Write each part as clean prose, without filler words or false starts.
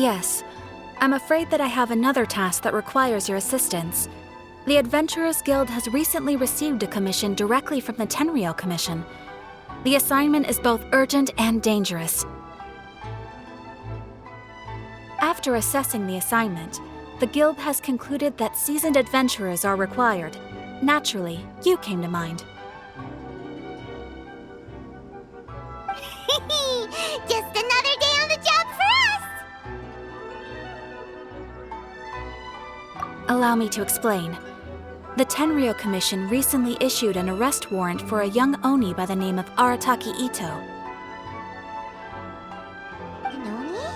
Yes. I'm afraid that I have another task that requires your assistance. The Adventurers Guild has recently received a commission directly from the Tenryou Commission. The assignment is both urgent and dangerous. After assessing the assignment, the Guild has concluded that seasoned adventurers are required. Naturally, you came to mind. Just another day on the job for us! Allow me to explain. The Tenryou Commission recently issued an arrest warrant for a young Oni by the name of Arataki Itto. An Oni?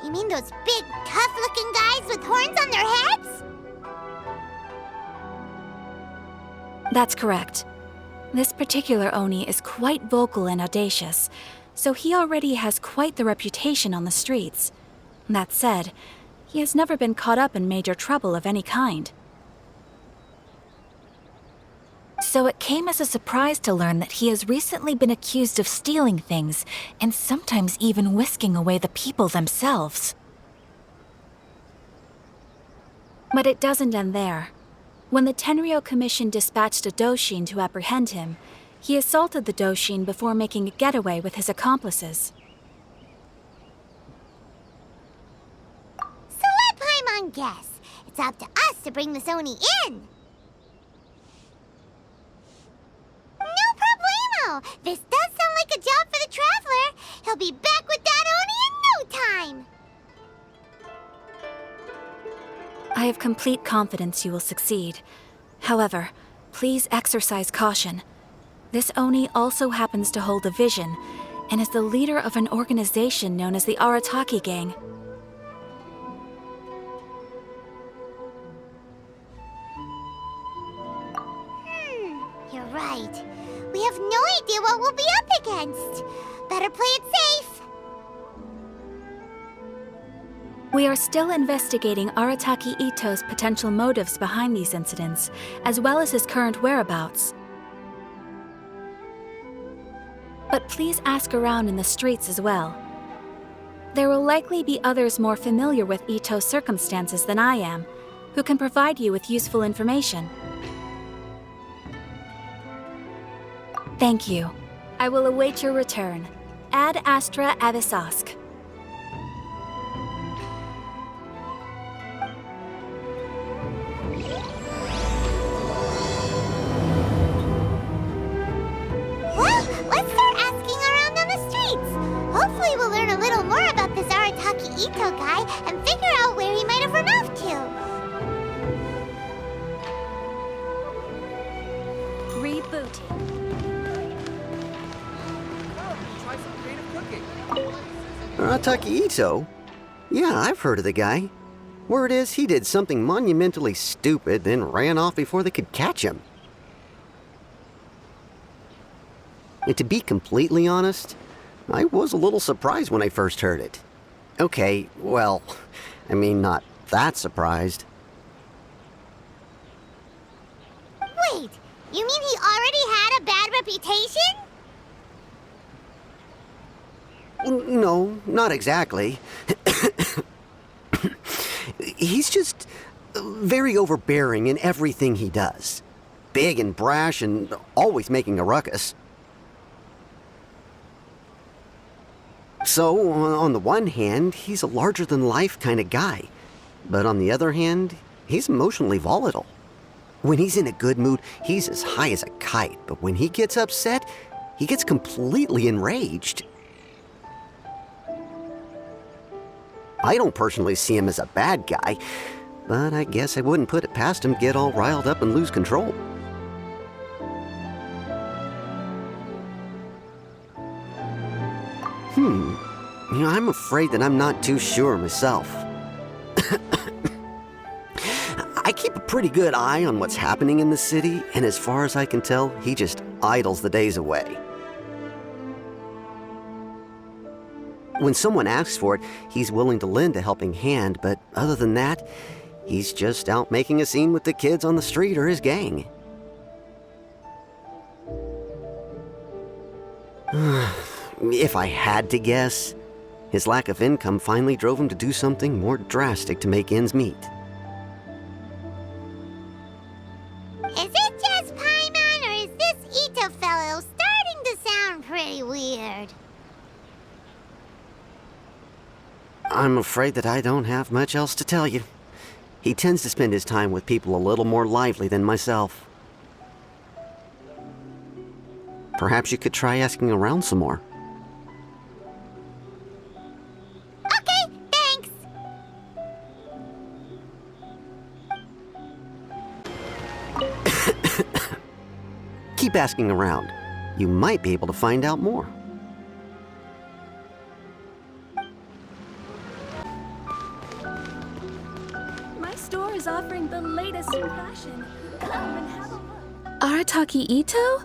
You mean those big, tough-looking guys with horns on their heads? That's correct. This particular Oni is quite vocal and audacious, so he already has quite the reputation on the streets. That said, he has never been caught up in major trouble of any kind. So it came as a surprise to learn that he has recently been accused of stealing things, and sometimes even whisking away the people themselves. But it doesn't end there. When the Tenryou Commission dispatched a Doshin to apprehend him, he assaulted the Doshin before making a getaway with his accomplices. So let Paimon guess. It's up to us to bring this Oni in. No problemo! This does sound like a job for the Traveler. He'll be back with that Oni in no time. I have complete confidence you will succeed. However, please exercise caution. This Oni also happens to hold a vision, and is the leader of an organization known as the Arataki Gang. You're right. We have no idea what we'll be up against. Better play it safe. We are still investigating Arataki Itto's potential motives behind these incidents, as well as his current whereabouts. But please ask around in the streets as well. There will likely be others more familiar with Itto's circumstances than I am, who can provide you with useful information. Thank you. I will await your return. Ad Astra Avisask. Well, let's start asking around on the streets. Hopefully we'll learn a little more about this Arataki Itto guy and figure out where he might have run off to. Rebooting. Arataki Itto? Yeah, I've heard of the guy. Word is he did something monumentally stupid, then ran off before they could catch him. And to be completely honest, I was a little surprised when I first heard it. Okay, well, I mean, not that surprised. Wait, you mean he already had a bad reputation? No, not exactly. He's just very overbearing in everything he does. Big and brash and always making a ruckus. So, on the one hand, he's a larger-than-life kind of guy. But on the other hand, he's emotionally volatile. When he's in a good mood, he's as high as a kite. But when he gets upset, he gets completely enraged. I don't personally see him as a bad guy, but I guess I wouldn't put it past him to get all riled up and lose control. I'm afraid that I'm not too sure myself. I keep a pretty good eye on what's happening in the city, and as far as I can tell, he just idles the days away. When someone asks for it, he's willing to lend a helping hand, but other than that, he's just out making a scene with the kids on the street or his gang. If I had to guess, His lack of income finally drove him to do something more drastic to make ends meet. Is it just Paimon, or is this Itto fellow starting to sound pretty weird? I'm afraid that I don't have much else to tell you. He tends to spend his time with people a little more lively than myself. Perhaps you could try asking around some more. Okay, thanks. Keep asking around. You might be able to find out more. My store is offering the latest in fashion. Come and have a look. Arataki Itto?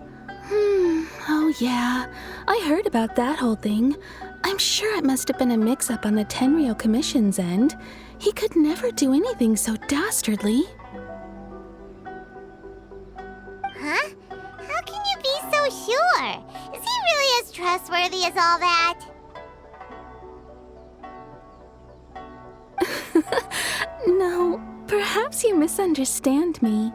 Oh yeah. I heard about that whole thing. I'm sure it must have been a mix-up on the Tenryou Commission's end. He could never do anything so dastardly. Huh? How can you be so sure? Is he really as trustworthy as all that? No, perhaps you misunderstand me.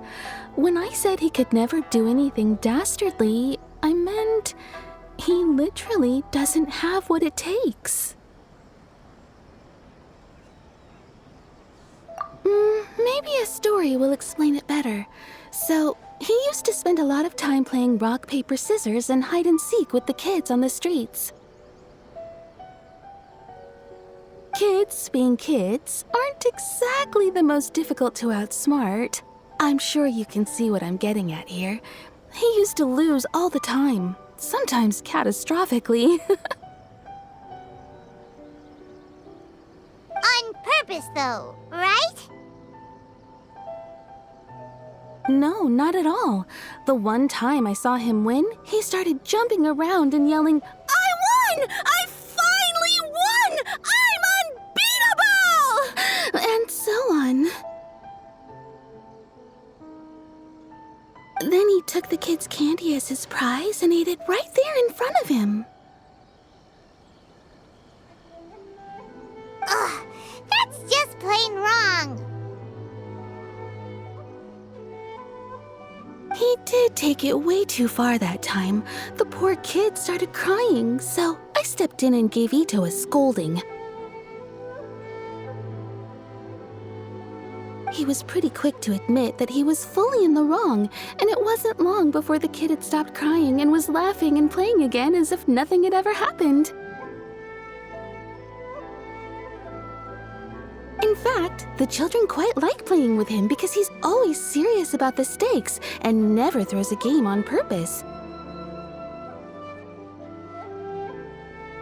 When I said he could never do anything dastardly, I meant he literally doesn't have what it takes. Maybe a story will explain it better. So, he used to spend a lot of time playing rock, paper, scissors and hide and seek with the kids on the streets. Kids, being kids, aren't exactly the most difficult to outsmart. I'm sure you can see what I'm getting at here. He used to lose all the time, sometimes catastrophically. On purpose, though, right? No, not at all. The one time I saw him win, he started jumping around and yelling, "I won! I finally won! I'm unbeatable!" And so on. Then he took the kid's candy as his prize and ate it right there in front of him. Ugh, that's just plain wrong. He did take it way too far that time. The poor kid started crying, so I stepped in and gave Itto a scolding. He was pretty quick to admit that he was fully in the wrong, and it wasn't long before the kid had stopped crying and was laughing and playing again as if nothing had ever happened. In fact, the children quite like playing with him because he's always serious about the stakes and never throws a game on purpose.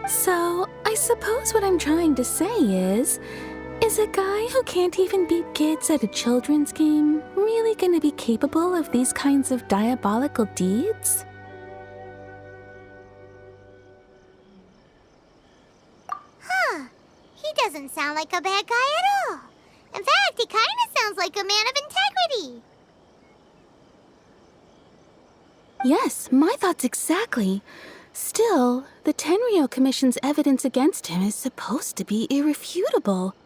So, I suppose what I'm trying to say is a guy who can't even beat kids at a children's game really gonna be capable of these kinds of diabolical deeds? Huh. He doesn't sound like a bad guy at all. In fact, he kind of sounds like a man of integrity. Yes, my thoughts exactly. Still, the Tenryou Commission's evidence against him is supposed to be irrefutable.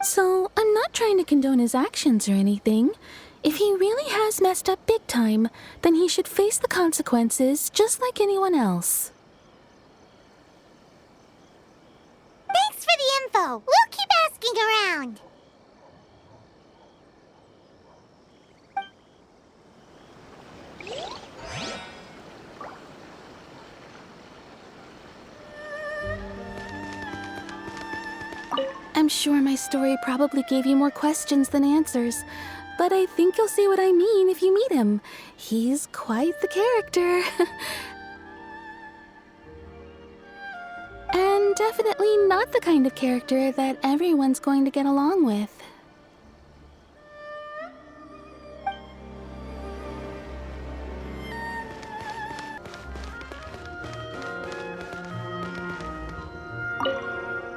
So, I'm not trying to condone his actions or anything. If he really has messed up big time, then he should face the consequences just like anyone else. Thanks for the info. We'll keep asking around. I'm sure my story probably gave you more questions than answers, but I think you'll see what I mean if you meet him. He's quite the character. And definitely not the kind of character that everyone's going to get along with.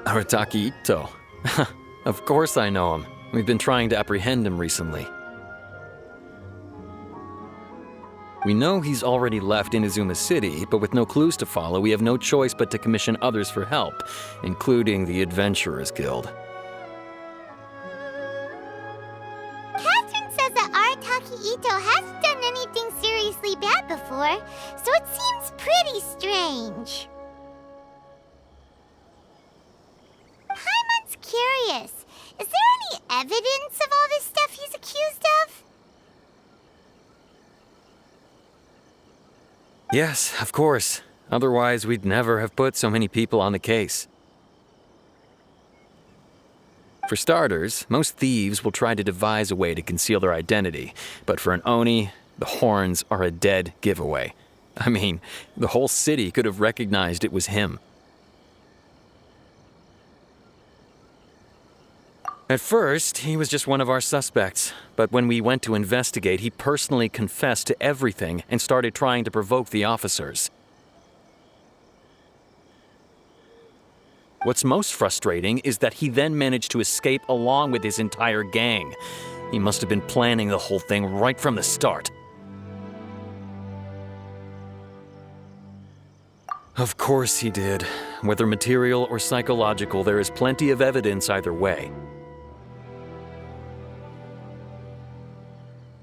Arataki Itto. Of course I know him. We've been trying to apprehend him recently. We know he's already left Inazuma City, but with no clues to follow, we have no choice but to commission others for help, including the Adventurers Guild. Catherine says that Arataki Itto hasn't done anything seriously bad before, so it seems pretty strange. Paimon's curious. Is there any evidence of all this stuff he's accused of? Yes, of course. Otherwise, we'd never have put so many people on the case. For starters, most thieves will try to devise a way to conceal their identity, but for an Oni, the horns are a dead giveaway. I mean, the whole city could have recognized it was him. At first, he was just one of our suspects, but when we went to investigate, he personally confessed to everything and started trying to provoke the officers. What's most frustrating is that he then managed to escape along with his entire gang. He must have been planning the whole thing right from the start. Of course he did. Whether material or psychological, there is plenty of evidence either way.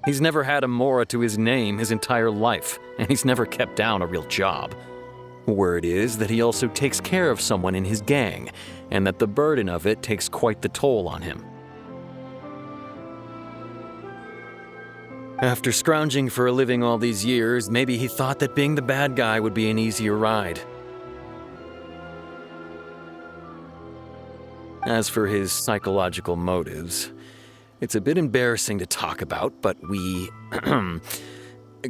He's never had a Mora to his name his entire life, and he's never kept down a real job. Word is that he also takes care of someone in his gang, and that the burden of it takes quite the toll on him. After scrounging for a living all these years, maybe he thought that being the bad guy would be an easier ride. As for his psychological motives, it's a bit embarrassing to talk about, but we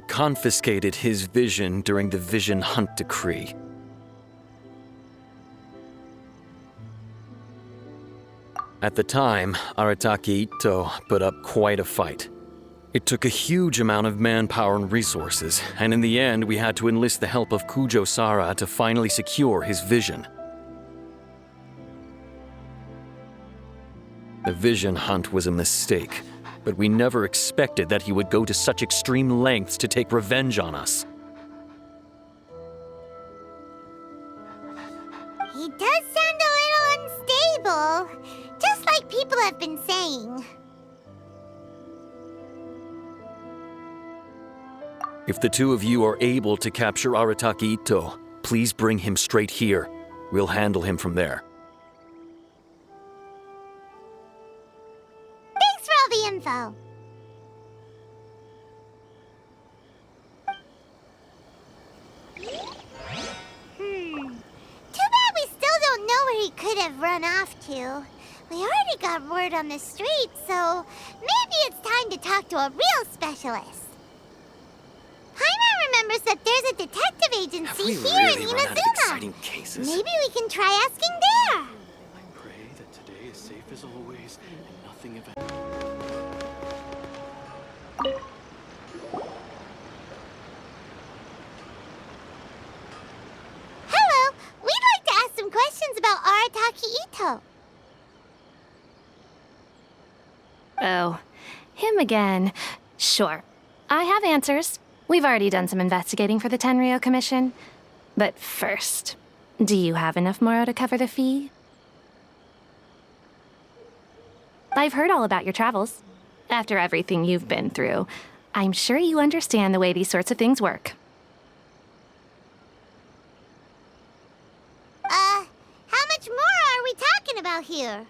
confiscated his vision during the Vision Hunt Decree. At the time, Arataki Itto put up quite a fight. It took a huge amount of manpower and resources, and in the end we had to enlist the help of Kujo Sara to finally secure his vision. The Vision Hunt was a mistake, but we never expected that he would go to such extreme lengths to take revenge on us. He does sound a little unstable, just like people have been saying. If the two of you are able to capture Arataki Itto, please bring him straight here. We'll handle him from there. Thanks for all the info. Too bad we still don't know where he could have run off to. We already got word on the street, so maybe it's time to talk to a real specialist. Paimon remembers that there's a detective agency here in Inazuma. Maybe we can try asking there. I pray that today is safe as always and nothing event. Hello, we'd like to ask some questions about Arataki Itto. Oh, him again. Sure. I have answers. We've already done some investigating for the Tenryou Commission. But first, do you have enough Moro to cover the fee? I've heard all about your travels. After everything you've been through, I'm sure you understand the way these sorts of things work. How much more are we talking about here?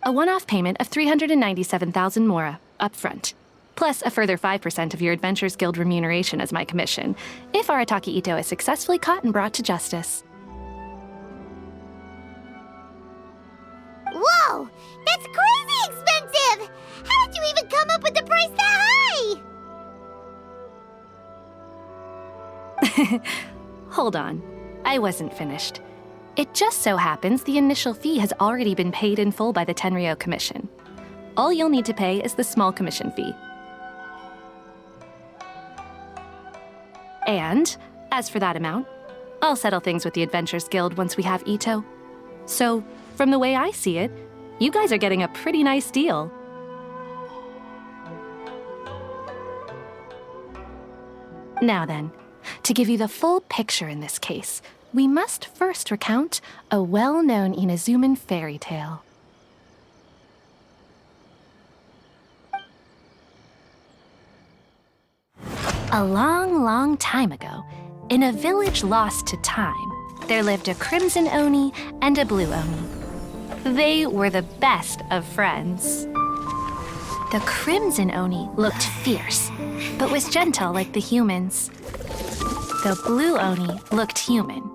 A one-off payment of 397,000 Mora, up front. Plus a further 5% of your Adventurers Guild remuneration as my commission, if Arataki Itto is successfully caught and brought to justice. Whoa! That's crazy expensive! How did you even come up with the price that high? Hold on. I wasn't finished. It just so happens the initial fee has already been paid in full by the Tenryou Commission. All you'll need to pay is the small commission fee. And, as for that amount, I'll settle things with the Adventurers Guild once we have Itto. So, from the way I see it, you guys are getting a pretty nice deal. Now then, to give you the full picture in this case, we must first recount a well-known Inazuman fairy tale. A long, long time ago, in a village lost to time, there lived a crimson oni and a blue oni. They were the best of friends. The crimson oni looked fierce, but was gentle like the humans. The blue oni looked human,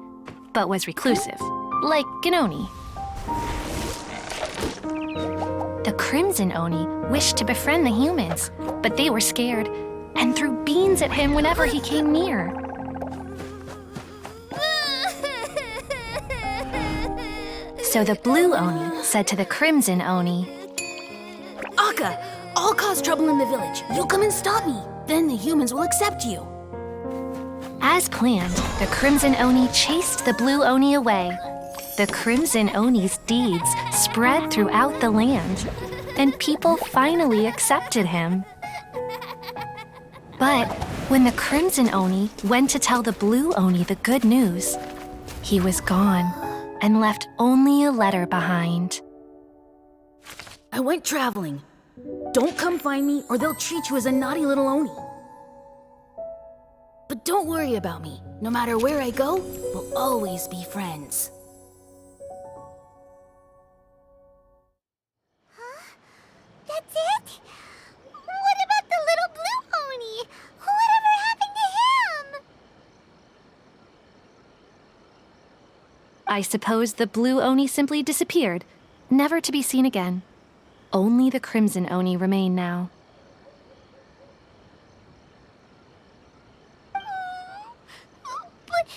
but was reclusive, like an oni. The crimson oni wished to befriend the humans, but they were scared and threw beans at him whenever he came near. So the blue oni said to the crimson oni, Akka, I'll cause trouble in the village. You come and stop me. Then the humans will accept you. As planned, the crimson oni chased the blue oni away. The crimson oni's deeds spread throughout the land, and people finally accepted him. But when the crimson oni went to tell the blue oni the good news, he was gone and left only a letter behind. I went traveling. Don't come find me or they'll treat you as a naughty little oni. But don't worry about me. No matter where I go, we'll always be friends. That's it? What about the little blue oni? Whatever happened to him? I suppose the blue oni simply disappeared, never to be seen again. Only the crimson oni remain now. But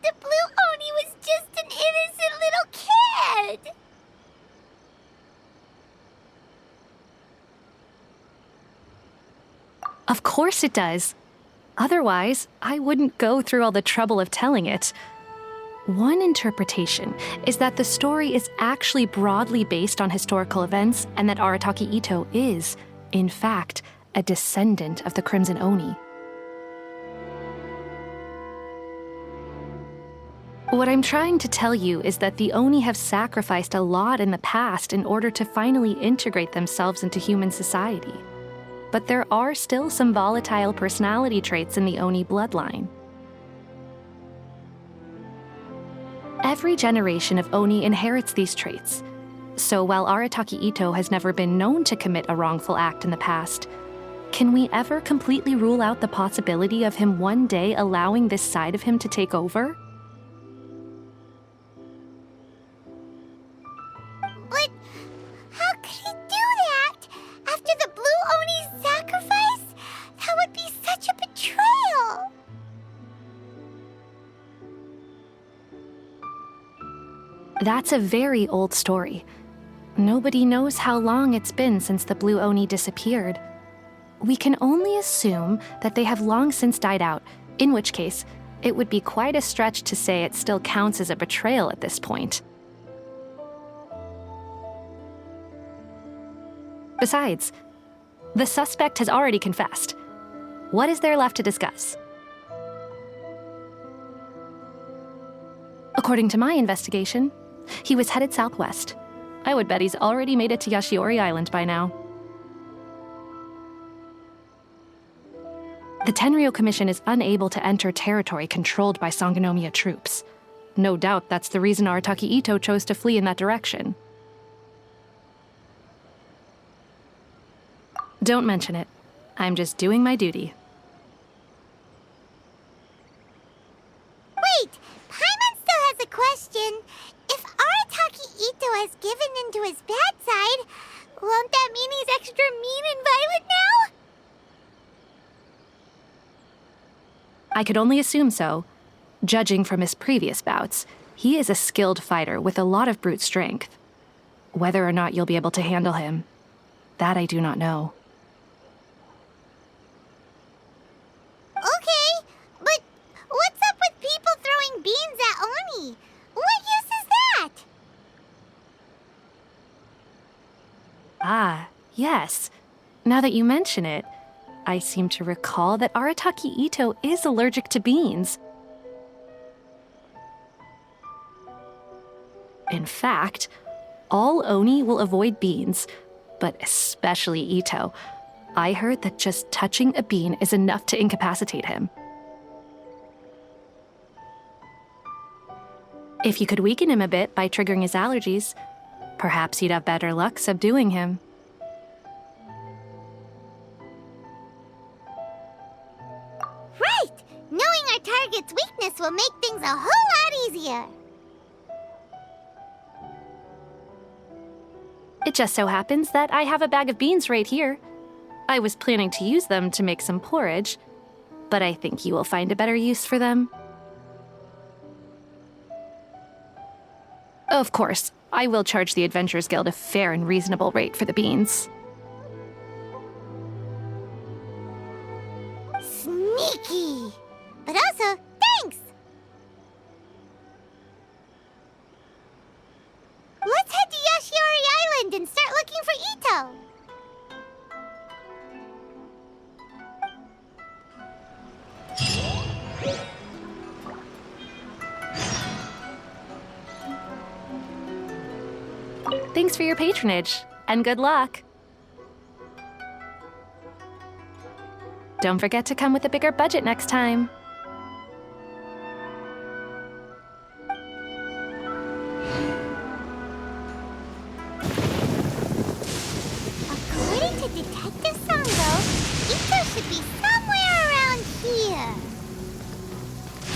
the blue oni was just an innocent little kid. Of course it does. Otherwise, I wouldn't go through all the trouble of telling it. One interpretation is that the story is actually broadly based on historical events and that Arataki Itto is, in fact, a descendant of the Crimson Oni. What I'm trying to tell you is that the Oni have sacrificed a lot in the past in order to finally integrate themselves into human society. But there are still some volatile personality traits in the Oni bloodline. Every generation of Oni inherits these traits. So while Arataki Itto has never been known to commit a wrongful act in the past, can we ever completely rule out the possibility of him one day allowing this side of him to take over? But how could he do that? After the blue oni's sacrifice? That would be such a betrayal. That's a very old story. Nobody knows how long it's been since the Blue Oni disappeared. We can only assume that they have long since died out, in which case, it would be quite a stretch to say it still counts as a betrayal at this point. Besides, the suspect has already confessed. What is there left to discuss? According to my investigation, he was headed southwest. I would bet he's already made it to Yashiori Island by now. The Tenryou Commission is unable to enter territory controlled by Sangonomiya troops. No doubt that's the reason Arataki Itto chose to flee in that direction. Don't mention it. I'm just doing my duty. Wait, Paimon still has a question. If Arataki Itto has given in to his bad side, won't that mean he's extra mean and violent now? I could only assume so. Judging from his previous bouts, he is a skilled fighter with a lot of brute strength. Whether or not you'll be able to handle him, that I do not know. Okay, but what's up with people throwing beans at Oni? What use is that? Ah, yes. Now that you mention it, I seem to recall that Arataki Itto is allergic to beans. In fact, all Oni will avoid beans, but especially Itto. I heard that just touching a bean is enough to incapacitate him. If you could weaken him a bit by triggering his allergies, perhaps you'd have better luck subduing him. Right! Knowing our target's weakness will make things a whole lot easier. It just so happens that I have a bag of beans right here. I was planning to use them to make some porridge, but I think you will find a better use for them. Of course, I will charge the Adventurers Guild a fair and reasonable rate for the beans. Sneaky! But also, thanks! Let's head to Yoshiori Island and start looking for Itto! Thanks for your patronage, and good luck! Don't forget to come with a bigger budget next time. According to Detective Sango, Itto should be somewhere around here.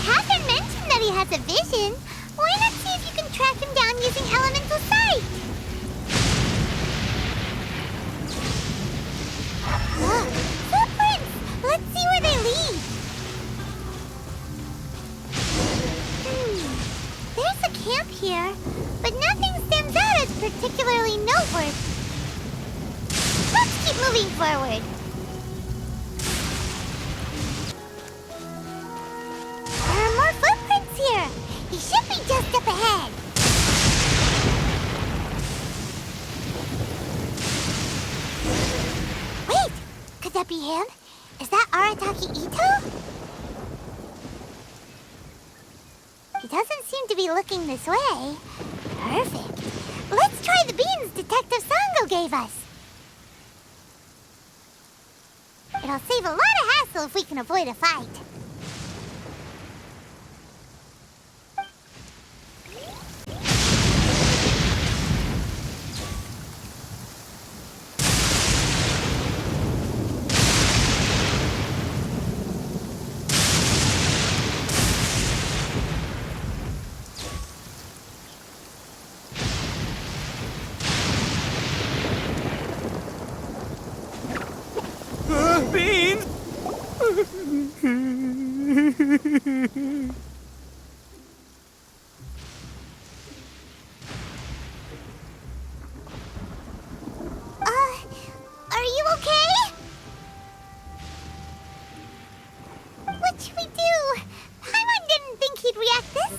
Catherine mentioned that he has a vision. Why not see if you can track him down using elemental sight? Look, footprints! Let's see where they lead. There's a camp here, but nothing stands out as particularly noteworthy. Let's keep moving forward. There are more footprints here. He should be just up ahead. Wait! Could that be him? Is that Arataki Itto? He doesn't seem to be looking this way. Perfect. Let's try the beans Detective Sango gave us. It'll save a lot of hassle if we can avoid a fight. Beans! Are you okay? What should we do? Paimon didn't think he'd react this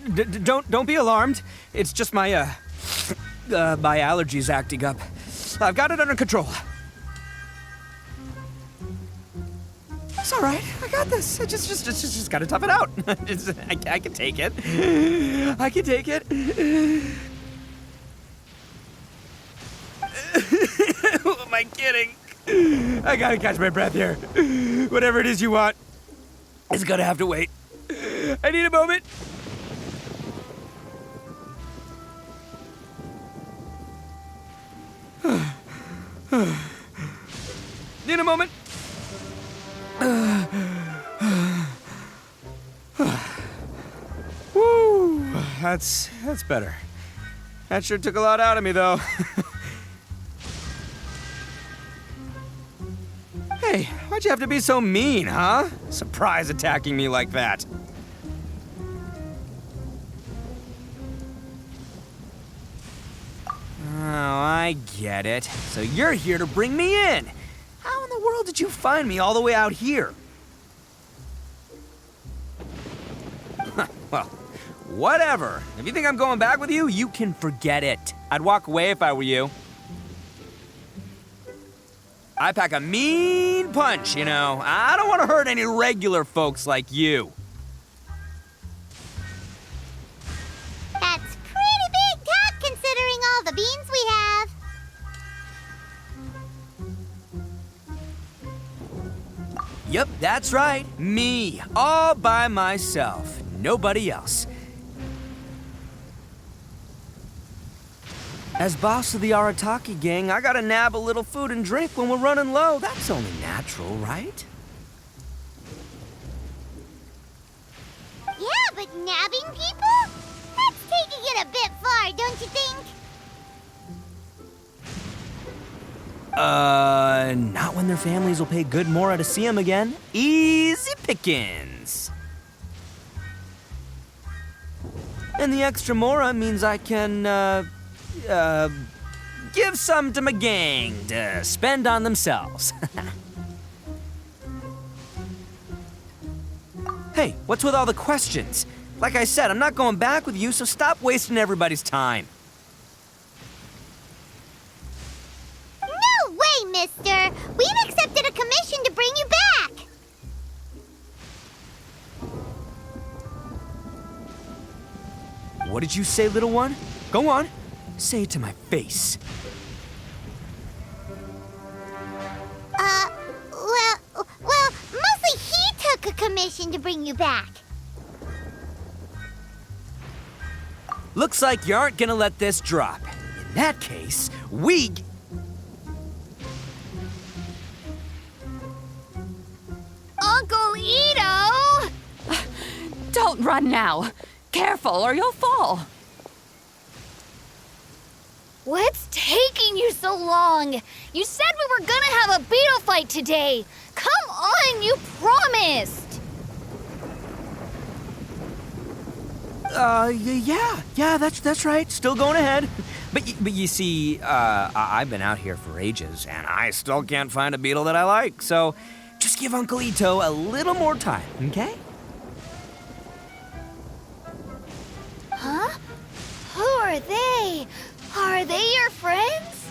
badly. Don't be alarmed. It's just my my allergies acting up. I've got it under control. It's all right. I got this. I just gotta tough it out. I can take it. I can take it. Who am I kidding? I gotta catch my breath here. Whatever it is you want, it's gonna have to wait. I need a moment. Need a moment. Woo, that's better. That sure took a lot out of me, though. Hey, why'd you have to be so mean, huh? Surprise attacking me like that. Oh, I get it. So you're here to bring me in. How in the world did you find me all the way out here? Well, whatever. If you think I'm going back with you, you can forget it. I'd walk away if I were you. I pack a mean punch, you know. I don't want to hurt any regular folks like you. That's pretty big talk considering all the beans we have. Yep, that's right. Me, all by myself. Nobody else. As boss of the Arataki gang, I gotta nab a little food and drink when we're running low. That's only natural, right? Yeah, but nabbing people? That's taking it a bit far, don't you think? Not when their families will pay good mora to see them again. Easy pickings. And the extra mora means I can, give some to my gang to spend on themselves. Hey, what's with all the questions? Like I said, I'm not going back with you, so stop wasting everybody's time. No way, mister! We've accepted a commission to bring you back! What did you say, little one? Go on. Say it to my face. Well, mostly he took a commission to bring you back. Looks like you aren't gonna let this drop. In that case, Uncle Itto! Don't run now. Careful or you'll fall. What's taking you so long? You said we were gonna have a beetle fight today. Come on, you promised. Yeah, that's right. Still going ahead. But you see, I've been out here for ages, and I still can't find a beetle that I like. So just give Uncle Itto a little more time, okay? Huh? Who are they? Are they your friends?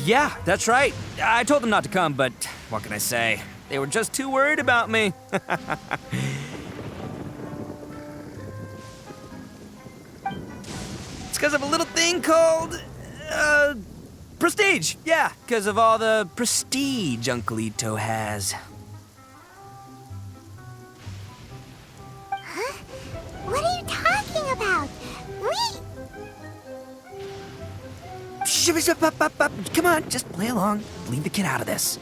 Yeah, that's right. I told them not to come, but what can I say? They were just too worried about me. It's because of a little thing called, prestige. Yeah, because of all the prestige Uncle Itto has. Huh? What are you talking about? Come on, just play along. Leave the kid out of this.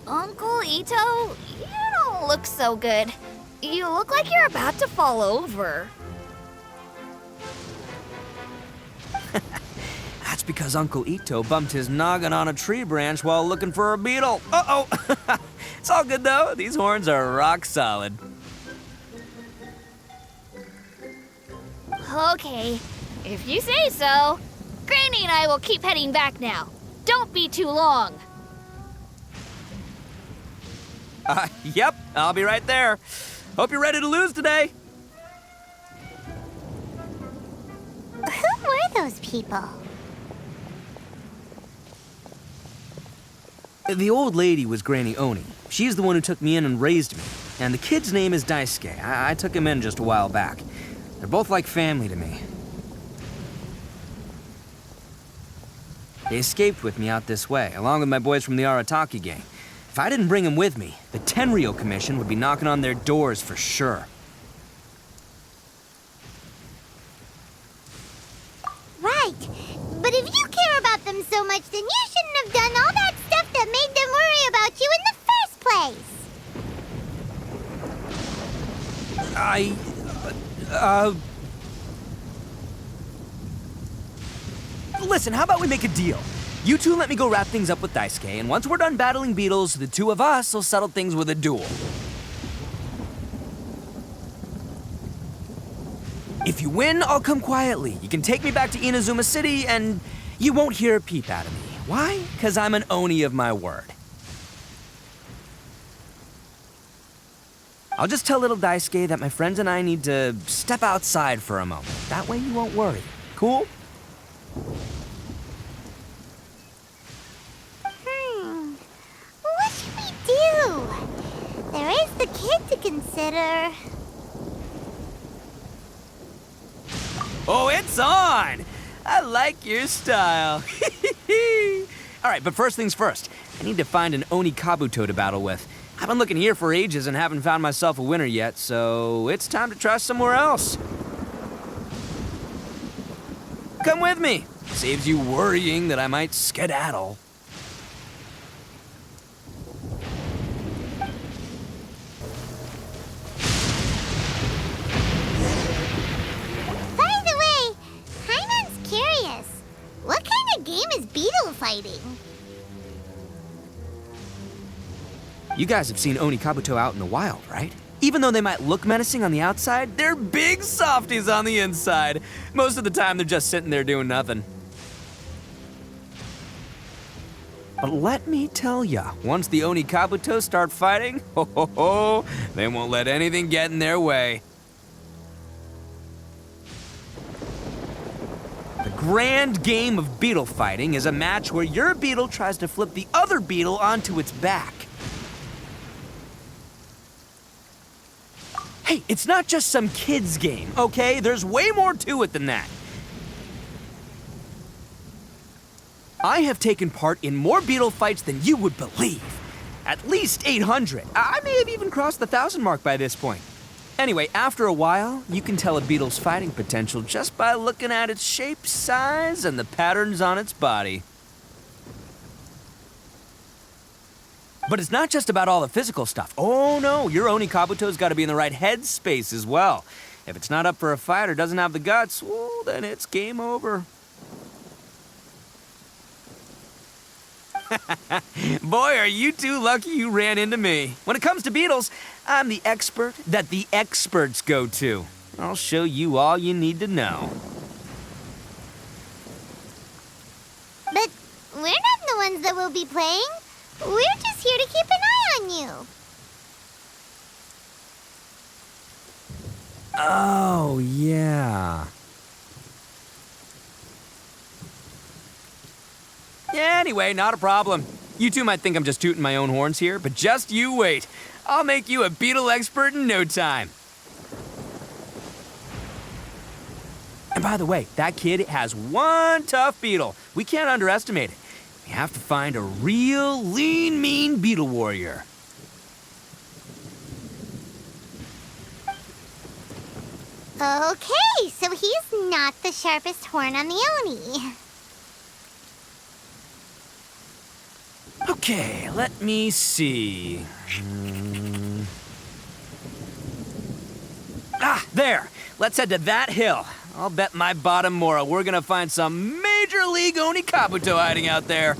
Uncle Itto, you don't look so good. You look like you're about to fall over. That's because Uncle Itto bumped his noggin on a tree branch while looking for a beetle. Uh-oh! It's all good, though. These horns are rock solid. Okay, if you say so. Granny and I will keep heading back now. Don't be too long. Yep, I'll be right there. Hope you're ready to lose today. Who were those people? The old lady was Granny Oni. She's the one who took me in and raised me. And the kid's name is Daisuke. I took him in just a while back. They're both like family to me. They escaped with me out this way, along with my boys from the Arataki gang. If I didn't bring them with me, the Tenryou Commission would be knocking on their doors for sure. Right. But if you care about them so much, then you shouldn't have done all that stuff that made them worry about you in the first place. Listen, how about we make a deal? You two let me go wrap things up with Daisuke, and once we're done battling beetles, the two of us will settle things with a duel. If you win, I'll come quietly. You can take me back to Inazuma City, and you won't hear a peep out of me. Why? Because I'm an Oni of my word. I'll just tell little Daisuke that my friends and I need to step outside for a moment. That way you won't worry. Cool? What should we do? There is the kid to consider. Oh, it's on! I like your style. All right, but first things first. I need to find an Oni Kabuto to battle with. I've been looking here for ages and haven't found myself a winner yet, so it's time to try somewhere else. Come with me. Saves you worrying that I might skedaddle. By the way, Hyman's curious. What kind of game is beetle fighting? You guys have seen Oni Kabuto out in the wild, right? Even though they might look menacing on the outside, they're big softies on the inside. Most of the time, they're just sitting there doing nothing. But let me tell ya, once the Oni Kabuto start fighting, they won't let anything get in their way. The grand game of beetle fighting is a match where your beetle tries to flip the other beetle onto its back. Hey, it's not just some kid's game, okay? There's way more to it than that. I have taken part in more beetle fights than you would believe. At least 800. I may have even crossed the 1,000 mark by this point. Anyway, after a while, you can tell a beetle's fighting potential just by looking at its shape, size, and the patterns on its body. But it's not just about all the physical stuff. Oh no, your Oni Kabuto's got to be in the right headspace as well. If it's not up for a fight or doesn't have the guts, well, then it's game over. Boy, are you two lucky you ran into me. When it comes to beetles, I'm the expert that the experts go to. I'll show you all you need to know. But we're not the ones that will be playing. We're just here to keep an eye on you. Oh, yeah. Anyway, not a problem. You two might think I'm just tooting my own horns here, but just you wait. I'll make you a beetle expert in no time. And by the way, that kid has one tough beetle. We can't underestimate it. We have to find a real lean, mean beetle warrior. Okay, so he's not the sharpest horn on the Oni. Okay, let me see. Ah, there! Let's head to that hill. I'll bet my bottom Mora we're gonna find some Major League Oni Kabuto hiding out there.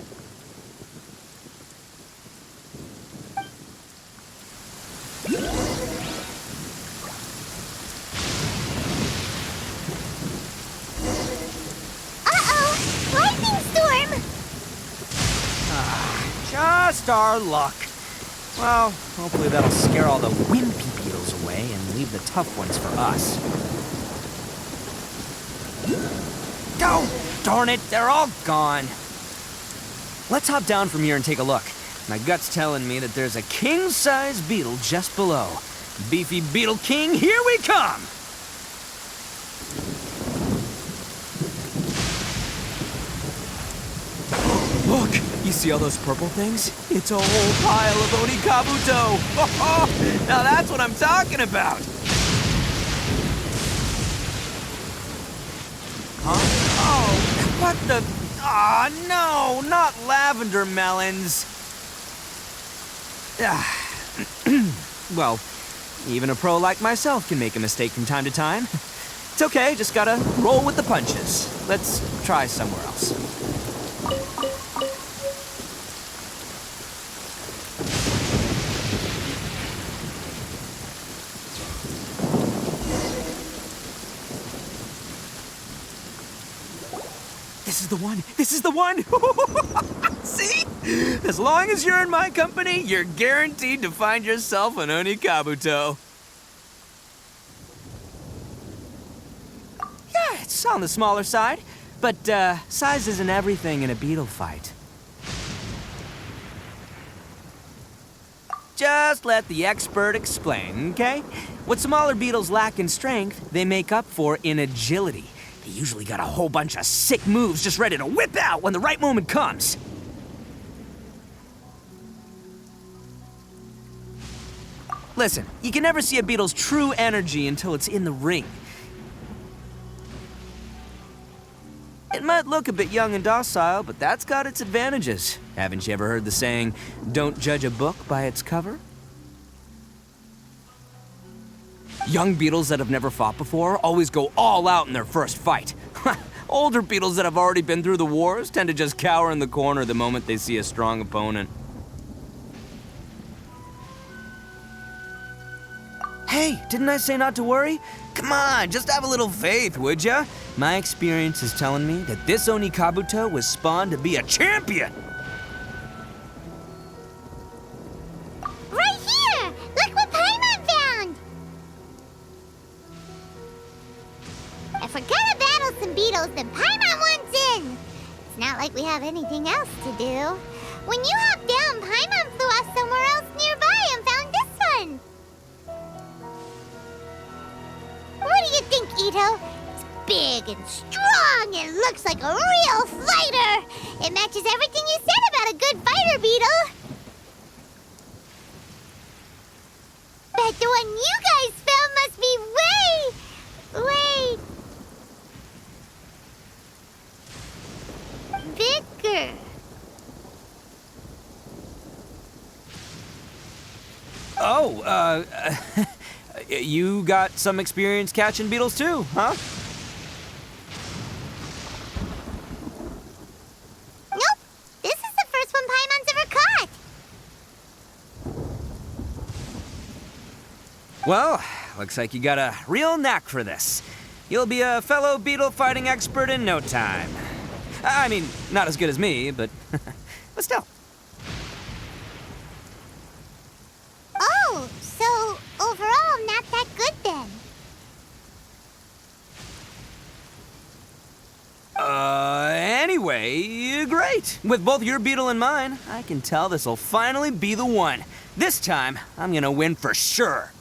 Uh-oh! Lightning storm! Just our luck. Well, hopefully that'll scare all the wimpy beetles away and leave the tough ones for us. Oh, darn it, they're all gone. Let's hop down from here and take a look. My gut's telling me that there's a king-size beetle just below. Beefy Beetle King, here we come! Look, you see all those purple things? It's a whole pile of Oni Kabuto! Now that's what I'm talking about! Huh? Oh, what the... Aw, no, not lavender melons. Well, even a pro like myself can make a mistake from time to time. It's okay, just gotta roll with the punches. Let's try somewhere else. This is the one! This is the one! See? As long as you're in my company, you're guaranteed to find yourself an Oni Kabuto. it's on the smaller side. But size isn't everything in a beetle fight. Just let the expert explain, okay? What smaller beetles lack in strength, they make up for in agility. They usually got a whole bunch of sick moves just ready to whip out when the right moment comes. Listen, you can never see a beetle's true energy until it's in the ring. It might look a bit young and docile, but that's got its advantages. Haven't you ever heard the saying, don't judge a book by its cover? Young beetles that have never fought before always go all out in their first fight. Older beetles that have already been through the wars tend to just cower in the corner the moment they see a strong opponent. Hey, didn't I say not to worry? Come on, just have a little faith, would ya? My experience is telling me that this Oni Kabuto was spawned to be a champion! Right here! Look what Paimon found! If we're gonna battle some beetles, then Paimon wants in! It's not like we have anything else to do. When you hopped down, Paimon flew off somewhere else nearby and found this one! What do you think, Itto? It's big and strong and looks like a real fighter! It matches everything you said about a good fighter beetle! Bet the one you guys found must be way bigger. Oh, you got some experience catching beetles too, huh? Nope. This is the first one Paimon's ever caught. Well, looks like you got a real knack for this. You'll be a fellow beetle fighting expert in no time. I mean, not as good as me, but but still. Oh, so overall not that good then. Anyway, great. With both your beetle and mine, I can tell this'll finally be the one. This time, I'm gonna win for sure.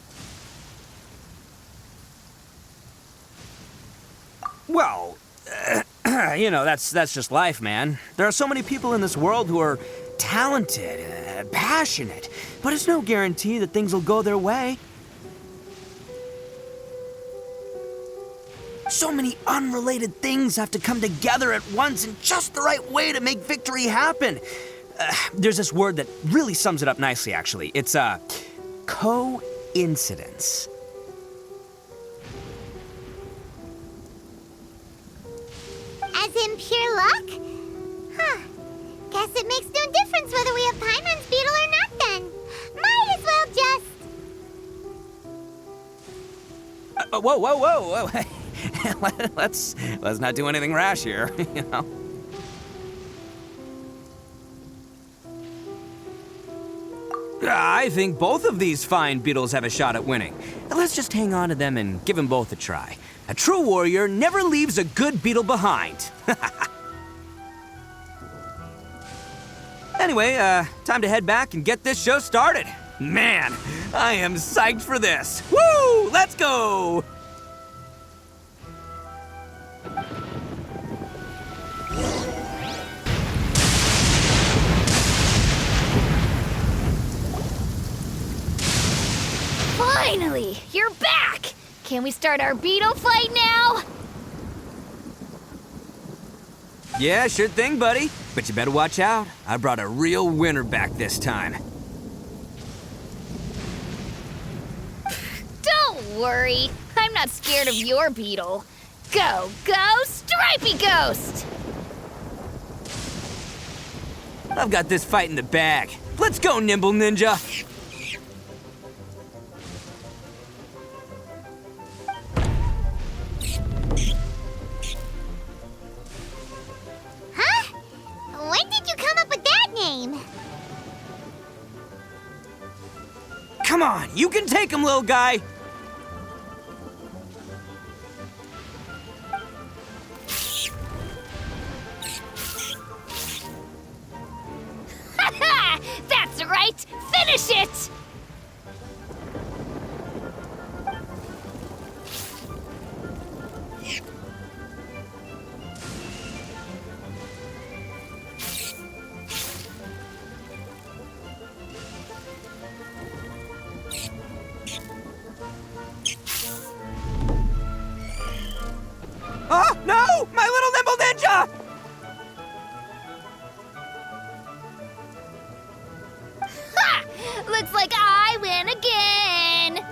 Well, you know, that's just life, man. There are so many people in this world who are talented, passionate, but it's no guarantee that things will go their way. So many unrelated things have to come together at once in just the right way to make victory happen. There's this word that really sums it up nicely, actually. It's coincidence. As in pure luck? Huh. Guess it makes no difference whether we have Paimon's beetle or not then. Might as well just... Whoa. let's not do anything rash here, you know. I think both of these fine beetles have a shot at winning. Let's just hang on to them and give them both a try. A true warrior never leaves a good beetle behind. Anyway, time to head back and get this show started. Man, I am psyched for this. Woo! Let's go! Finally, you're back! Can we start our beetle fight now? Yeah, sure thing, buddy. But you better watch out. I brought a real winner back this time. Don't worry, I'm not scared of your beetle. Go, Stripey Ghost! I've got this fight in the bag. Let's go, Nimble Ninja! Huh? When did you come up with that name? Come on, you can take him, little guy! That's right! Finish it! Oh, no! My little nimble ninja! Ha! Looks like I win again!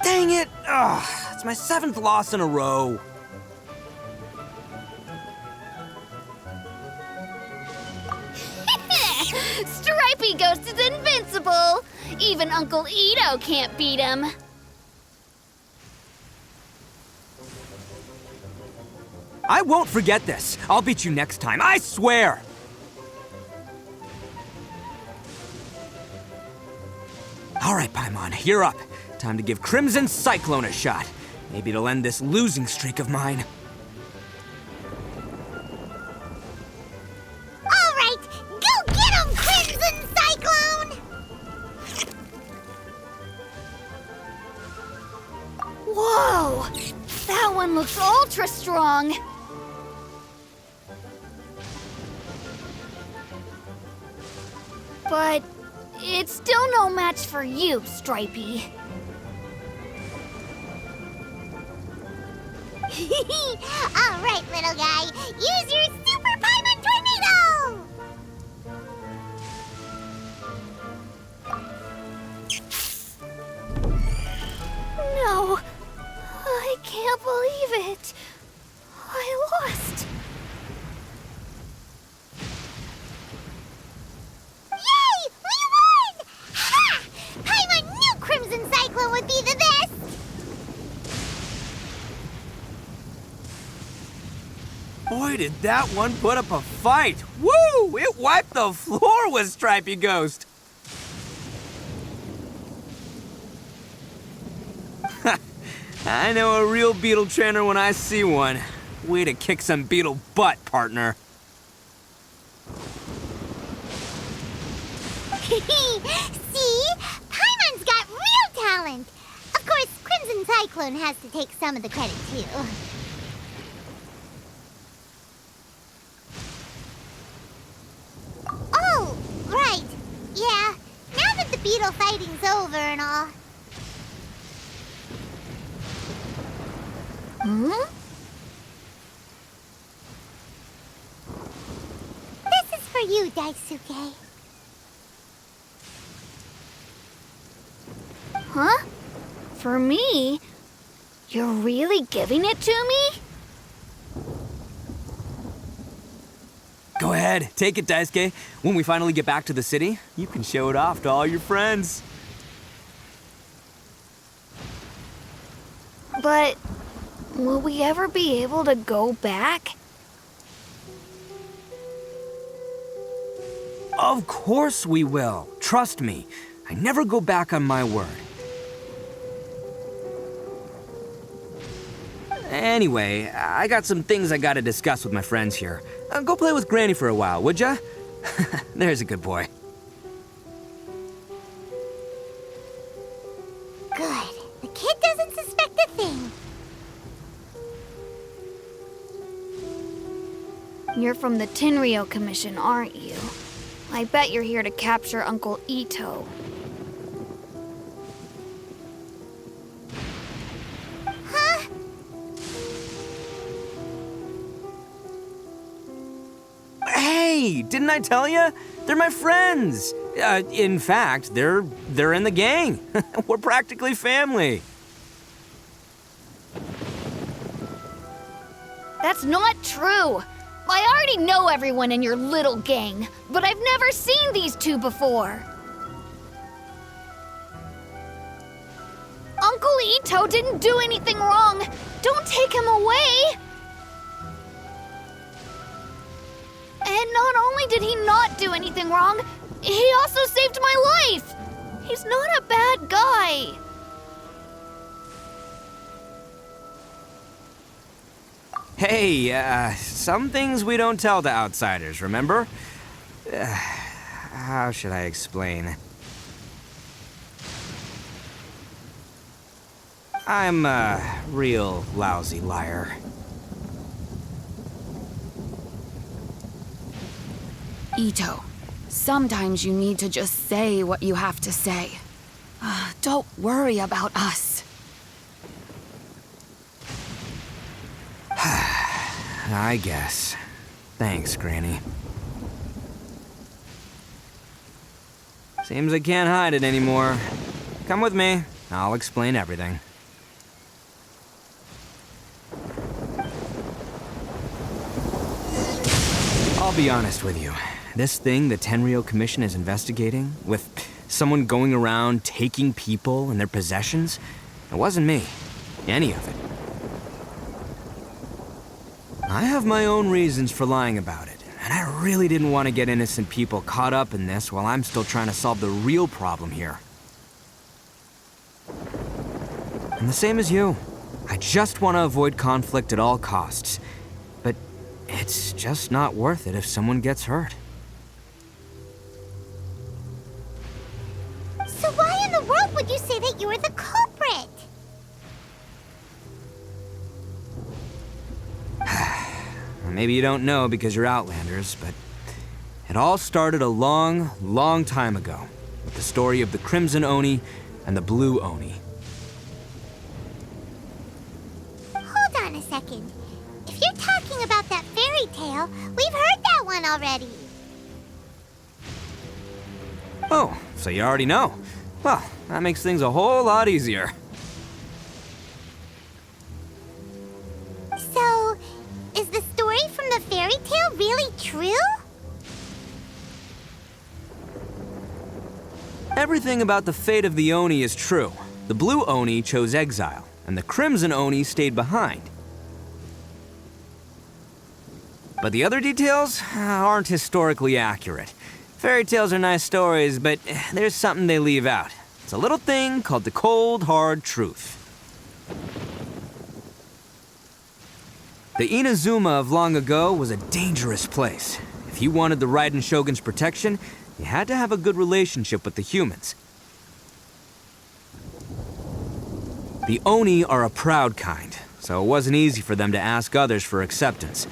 Dang it! Ugh, it's my 7th loss in a row. Stripey Ghost is invincible! Even Uncle Itto can't beat him. I won't forget this. I'll beat you next time, I swear! All right, Paimon, you're up. Time to give Crimson Cyclone a shot. Maybe it'll end this losing streak of mine. All right, go get him, Crimson Cyclone! Whoa! That one looks ultra strong! But it's still no match for you, Stripey. All right, little guy, use your Super Paimon Tornado! No, I can't believe it. I lost. Yay! We won! Ha! Paimon knew Crimson Cyclone would be the best! Boy, did that one put up a fight! Woo! It wiped the floor with Stripey Ghost! I know a real beetle trainer when I see one. Way to kick some beetle butt, partner. See? Paimon's got real talent! Of course, Crimson Cyclone has to take some of the credit, too. Oh, right. Yeah, now that the beetle fighting's over and all. Hmm? This is for you, Daisuke. Huh? For me? You're really giving it to me? Go ahead, take it, Daisuke. When we finally get back to the city, you can show it off to all your friends. But will we ever be able to go back? Of course we will. Trust me. I never go back on my word. Anyway, I got some things I gotta discuss with my friends here. Go play with Granny for a while, would ya? There's a good boy. Good. The kid doesn't suspect a thing. You're from the Tenryou Commission, aren't you? I bet you're here to capture Uncle Itto. Huh? Hey, didn't I tell ya? They're my friends. In fact, they're in the gang. We're practically family. That's not true. I already know everyone in your little gang, but I've never seen these two before. Uncle Itto didn't do anything wrong. Don't take him away. And not only did he not do anything wrong, he also saved my life. He's not a bad guy. Hey, some things we don't tell to outsiders, remember? How should I explain? I'm a real lousy liar. Itto, sometimes you need to just say what you have to say. Don't worry about us. I guess. Thanks, Granny. Seems I can't hide it anymore. Come with me. I'll explain everything. I'll be honest with you. This thing the Tenryou Commission is investigating, with someone going around taking people and their possessions, it wasn't me. Any of it. I have my own reasons for lying about it, and I really didn't want to get innocent people caught up in this while I'm still trying to solve the real problem here. And the same as you. I just want to avoid conflict at all costs. But it's just not worth it if someone gets hurt. So why in the world would you say that you were the culprit? Maybe you don't know because you're Outlanders, but it all started a long, long time ago with the story of the Crimson Oni and the Blue Oni. Hold on a second. If you're talking about that fairy tale, we've heard that one already. Oh, so you already know. Well, that makes things a whole lot easier. So, is the story from the fairy tale really true? Everything about the fate of the Oni is true. The Blue Oni chose exile, and the Crimson Oni stayed behind. But the other details aren't historically accurate. Fairy tales are nice stories, but there's something they leave out. It's a little thing called the cold, hard truth. The Inazuma of long ago was a dangerous place. If you wanted the Raiden Shogun's protection, you had to have a good relationship with the humans. The Oni are a proud kind, so it wasn't easy for them to ask others for acceptance.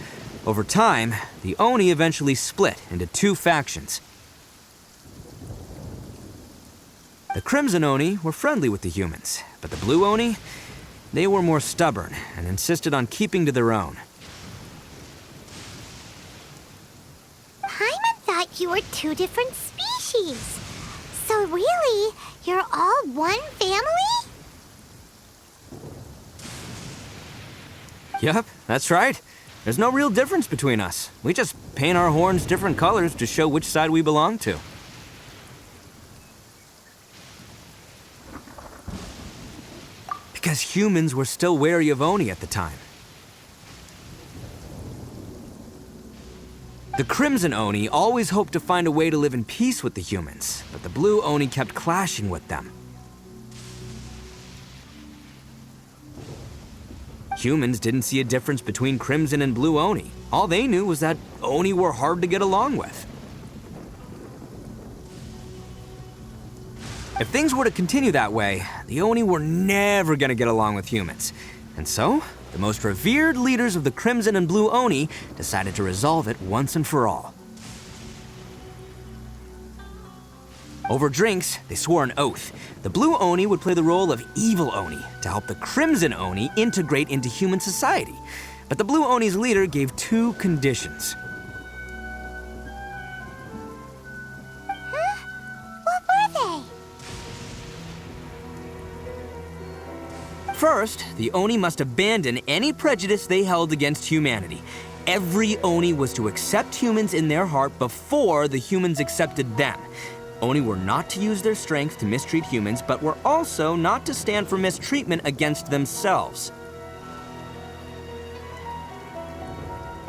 Over time, the Oni eventually split into two factions. The Crimson Oni were friendly with the humans, but the Blue Oni, they were more stubborn and insisted on keeping to their own. Paimon thought you were two different species. So really, you're all one family? Yep, that's right. There's no real difference between us. We just paint our horns different colors to show which side we belong to. Because humans were still wary of Oni at the time. The Crimson Oni always hoped to find a way to live in peace with the humans, but the Blue Oni kept clashing with them. Humans didn't see a difference between Crimson and Blue Oni. All they knew was that Oni were hard to get along with. If things were to continue that way, the Oni were never gonna get along with humans. And so, the most revered leaders of the Crimson and Blue Oni decided to resolve it once and for all. Over drinks, they swore an oath. The Blue Oni would play the role of evil Oni to help the Crimson Oni integrate into human society. But the Blue Oni's leader gave two conditions. What were they? First, the Oni must abandon any prejudice they held against humanity. Every Oni was to accept humans in their heart before the humans accepted them. Oni were not to use their strength to mistreat humans, but were also not to stand for mistreatment against themselves.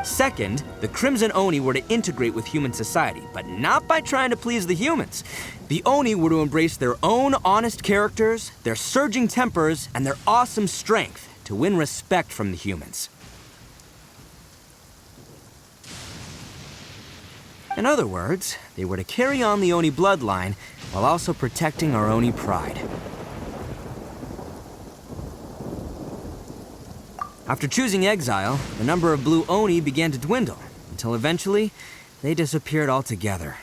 Second, the Crimson Oni were to integrate with human society, but not by trying to please the humans. The Oni were to embrace their own honest characters, their surging tempers, and their awesome strength to win respect from the humans. In other words, they were to carry on the Oni bloodline while also protecting our Oni pride. After choosing exile, the number of blue Oni began to dwindle, until eventually, they disappeared altogether.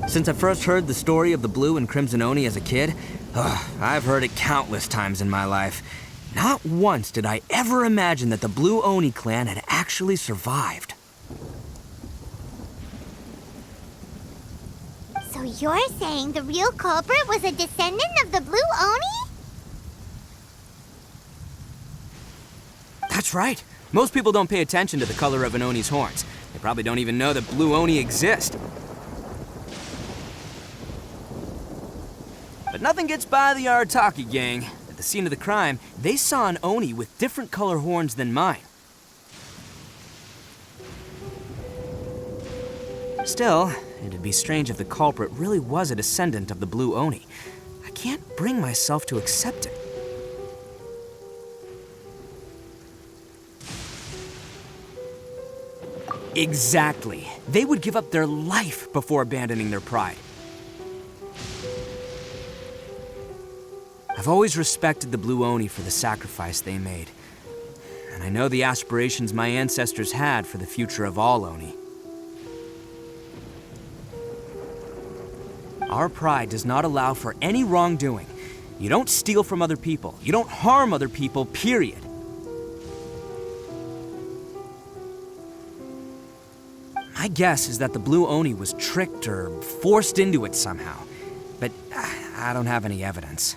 Since I first heard the story of the Blue and Crimson Oni as a kid, I've heard it countless times in my life. Not once did I ever imagine that the Blue Oni clan had actually survived. So you're saying the real culprit was a descendant of the Blue Oni? That's right. Most people don't pay attention to the color of an Oni's horns. They probably don't even know that Blue Oni exist. But nothing gets by the Arataki gang. At the scene of the crime, they saw an Oni with different color horns than mine. Still, it'd be strange if the culprit really was a descendant of the Blue Oni. I can't bring myself to accept it. Exactly. They would give up their life before abandoning their pride. I've always respected the Blue Oni for the sacrifice they made. And I know the aspirations my ancestors had for the future of all Oni. Our pride does not allow for any wrongdoing. You don't steal from other people. You don't harm other people, period. My guess is that the Blue Oni was tricked or forced into it somehow. But I don't have any evidence.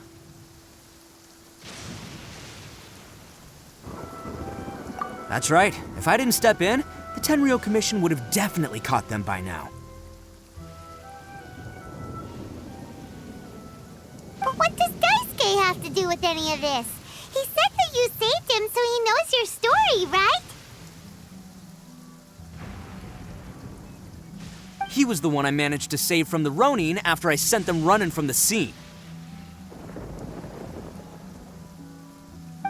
That's right. If I didn't step in, the Tenryou Commission would have definitely caught them by now. But what does Daisuke have to do with any of this? He said that you saved him so he knows your story, right? He was the one I managed to save from the Ronin after I sent them running from the scene.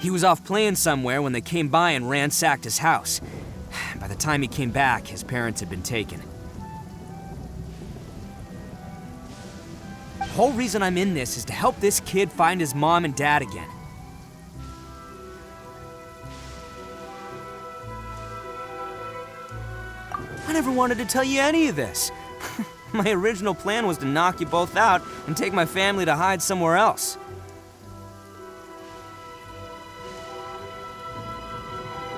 He was off playing somewhere when they came by and ransacked his house. By the time he came back, his parents had been taken. The whole reason I'm in this is to help this kid find his mom and dad again. I never wanted to tell you any of this. My original plan was to knock you both out and take my family to hide somewhere else.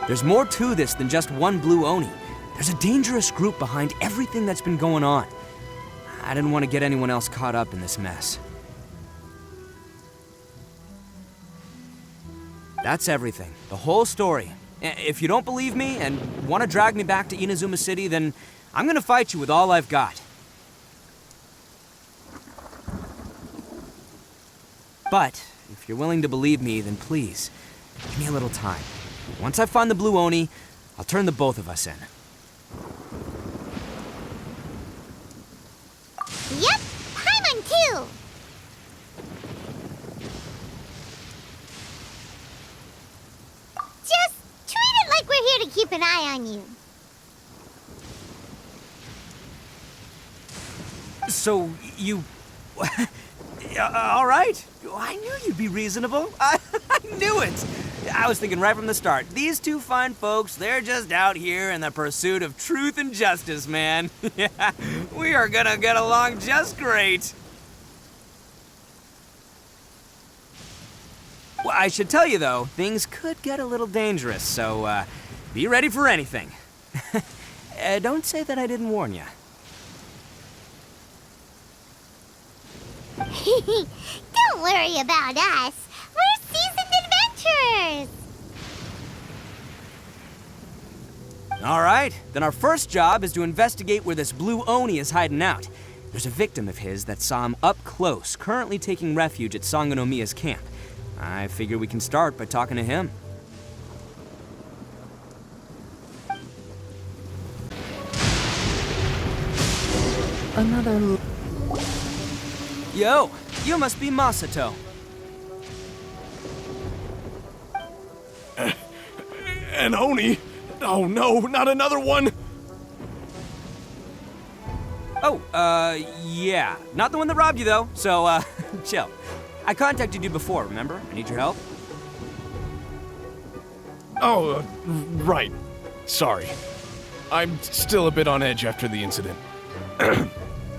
There's more to this than just one Blue Oni. There's a dangerous group behind everything that's been going on. I didn't want to get anyone else caught up in this mess. That's everything. The whole story. If you don't believe me and want to drag me back to Inazuma City, then I'm gonna fight you with all I've got. But if you're willing to believe me, then please, give me a little time. Once I find the Blue Oni, I'll turn the both of us in. Yep, Paimon too! Just treat it like we're here to keep an eye on you. So, you... all right. I knew you'd be reasonable. I knew it. I was thinking right from the start, these two fine folks, they're just out here in the pursuit of truth and justice, man. Yeah, we are gonna get along just great. Well, I should tell you, though, things could get a little dangerous, so be ready for anything. Don't say that I didn't warn you. Don't worry about us. We're seasoned adventurers. All right, then our first job is to investigate where this Blue Oni is hiding out. There's a victim of his that saw him up close, currently taking refuge at Sangonomiya's camp. I figure we can start by talking to him. Another... Yo, you must be Masato. An Oni? Oh no, not another one! Oh, yeah. Not the one that robbed you, though, so, chill. I contacted you before, remember? I need your help. Oh, right. Sorry. I'm still a bit on edge after the incident.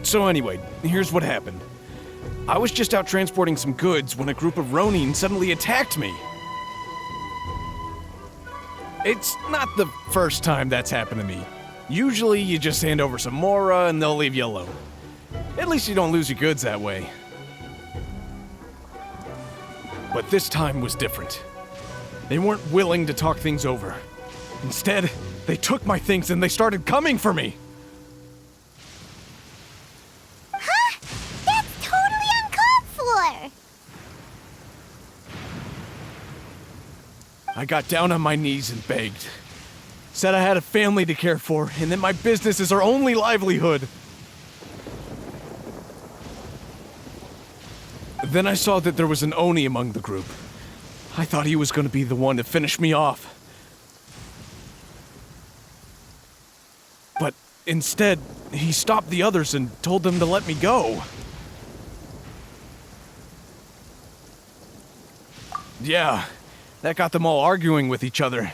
So anyway, here's what happened. I was just out transporting some goods when a group of Ronin suddenly attacked me. It's not the first time that's happened to me. Usually you just hand over some Mora and they'll leave you alone. At least you don't lose your goods that way. But this time was different. They weren't willing to talk things over. Instead, they took my things and they started coming for me. Huh? That's totally uncalled for! I got down on my knees and begged. Said I had a family to care for and that my business is our only livelihood. Then I saw that there was an Oni among the group. I thought he was going to be the one to finish me off. But instead, he stopped the others and told them to let me go. Yeah, that got them all arguing with each other.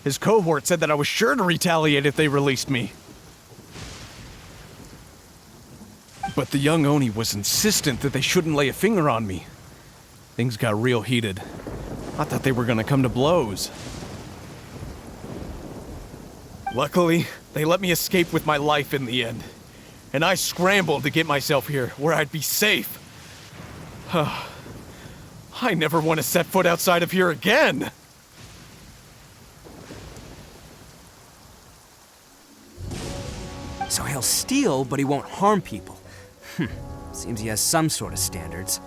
His cohort said that I was sure to retaliate if they released me. But the young Oni was insistent that they shouldn't lay a finger on me. Things got real heated. I thought they were gonna come to blows. Luckily, they let me escape with my life in the end. And I scrambled to get myself here, where I'd be safe. I never want to set foot outside of here again! So he'll steal, but he won't harm people. Seems he has some sort of standards.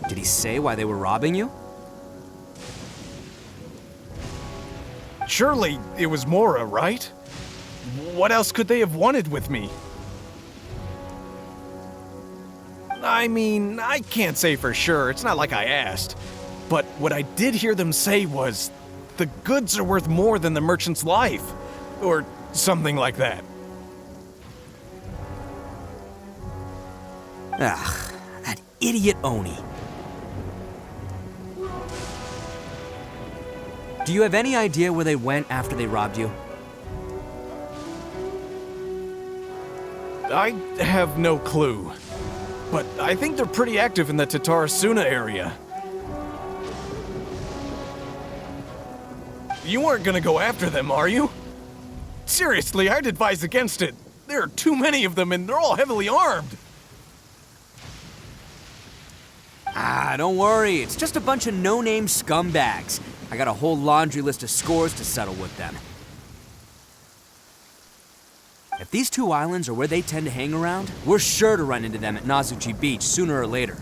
Did he say why they were robbing you? Surely it was Mora, right? What else could they have wanted with me? I mean, I can't say for sure. It's not like I asked. But what I did hear them say was, the goods are worth more than the merchant's life. Or something like that. Ugh, that idiot Oni. Do you have any idea where they went after they robbed you? I have no clue. But I think they're pretty active in the Tatarasuna area. You aren't gonna go after them, are you? Seriously, I'd advise against it. There are too many of them and they're all heavily armed. Ah, don't worry. It's just a bunch of no-name scumbags. I got a whole laundry list of scores to settle with them. If these two islands are where they tend to hang around, we're sure to run into them at Nazuchi Beach sooner or later.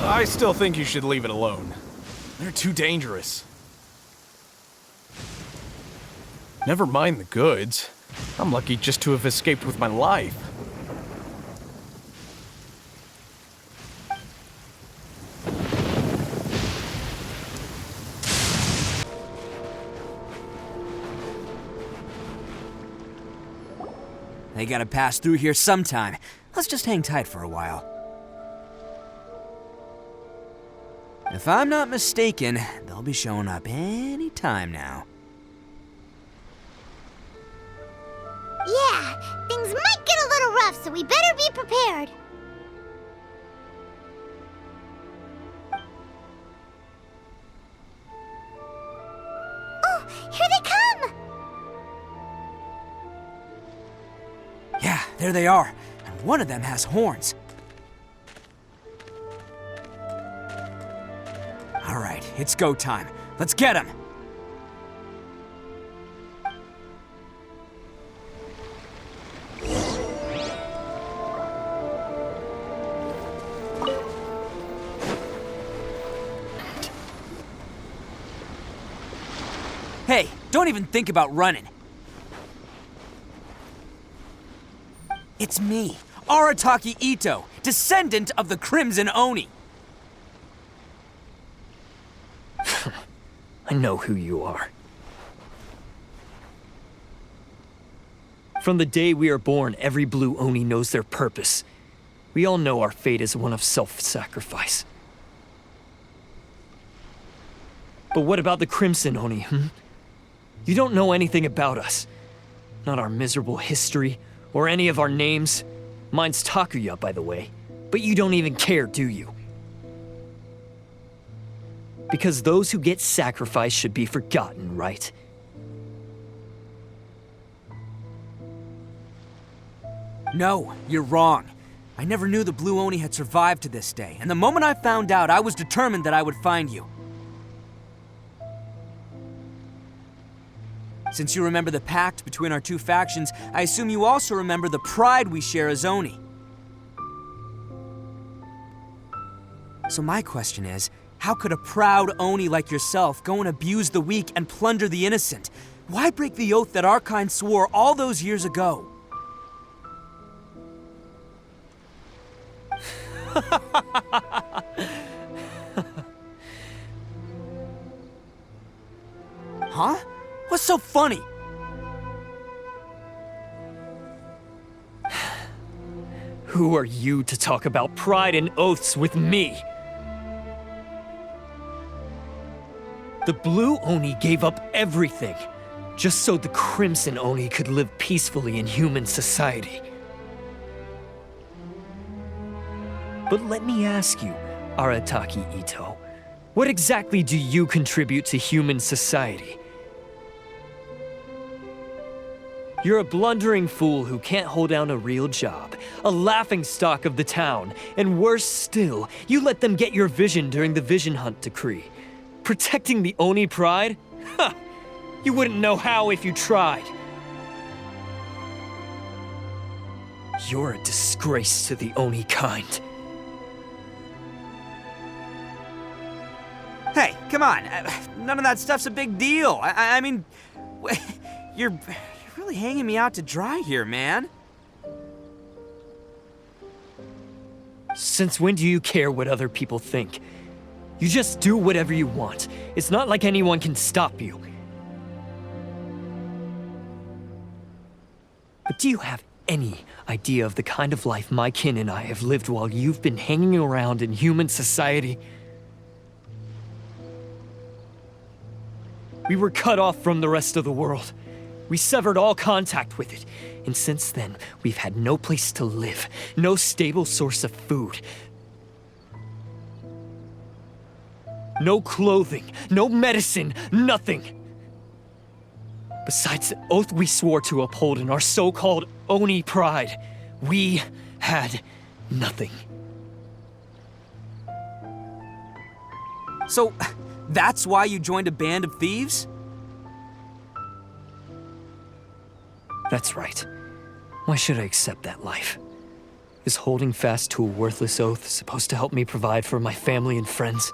I still think you should leave it alone. They're too dangerous. Never mind the goods. I'm lucky just to have escaped with my life. They gotta pass through here sometime. Let's just hang tight for a while. If I'm not mistaken, they'll be showing up any time now. Yeah, things might get a little rough, so we better be prepared. Oh, here they come! Yeah, there they are. And one of them has horns. All right, it's go time. Let's get him! Hey, don't even think about running. It's me, Arataki Itto, descendant of the Crimson Oni. I know who you are. From the day we are born, every Blue Oni knows their purpose. We all know our fate is one of self-sacrifice. But what about the Crimson Oni, You don't know anything about us. Not our miserable history, or any of our names. Mine's Takuya, by the way. But you don't even care, do you? Because those who get sacrificed should be forgotten, right? No, you're wrong. I never knew the Blue Oni had survived to this day, and the moment I found out, I was determined that I would find you. Since you remember the pact between our two factions, I assume you also remember the pride we share as Oni. So my question is, how could a proud Oni like yourself go and abuse the weak and plunder the innocent? Why break the oath that our kind swore all those years ago? Huh? What's so funny? Who are you to talk about pride and oaths with me? The Blue Oni gave up everything, just so the Crimson Oni could live peacefully in human society. But let me ask you, Arataki Itto, what exactly do you contribute to human society? You're a blundering fool who can't hold down a real job, a laughingstock of the town, and worse still, you let them get your vision during the Vision Hunt decree. Protecting the Oni pride? Ha! You wouldn't know how if you tried. You're a disgrace to the Oni kind. Hey, come on. None of that stuff's a big deal. I mean, you're really hanging me out to dry here, man. Since when do you care what other people think? You just do whatever you want. It's not like anyone can stop you. But do you have any idea of the kind of life my kin and I have lived while you've been hanging around in human society? We were cut off from the rest of the world. We severed all contact with it. And since then, we've had no place to live, no stable source of food, no clothing, no medicine, nothing. Besides the oath we swore to uphold in our so-called Oni pride, we had nothing. So, that's why you joined a band of thieves? That's right. Why should I accept that life? Is holding fast to a worthless oath supposed to help me provide for my family and friends?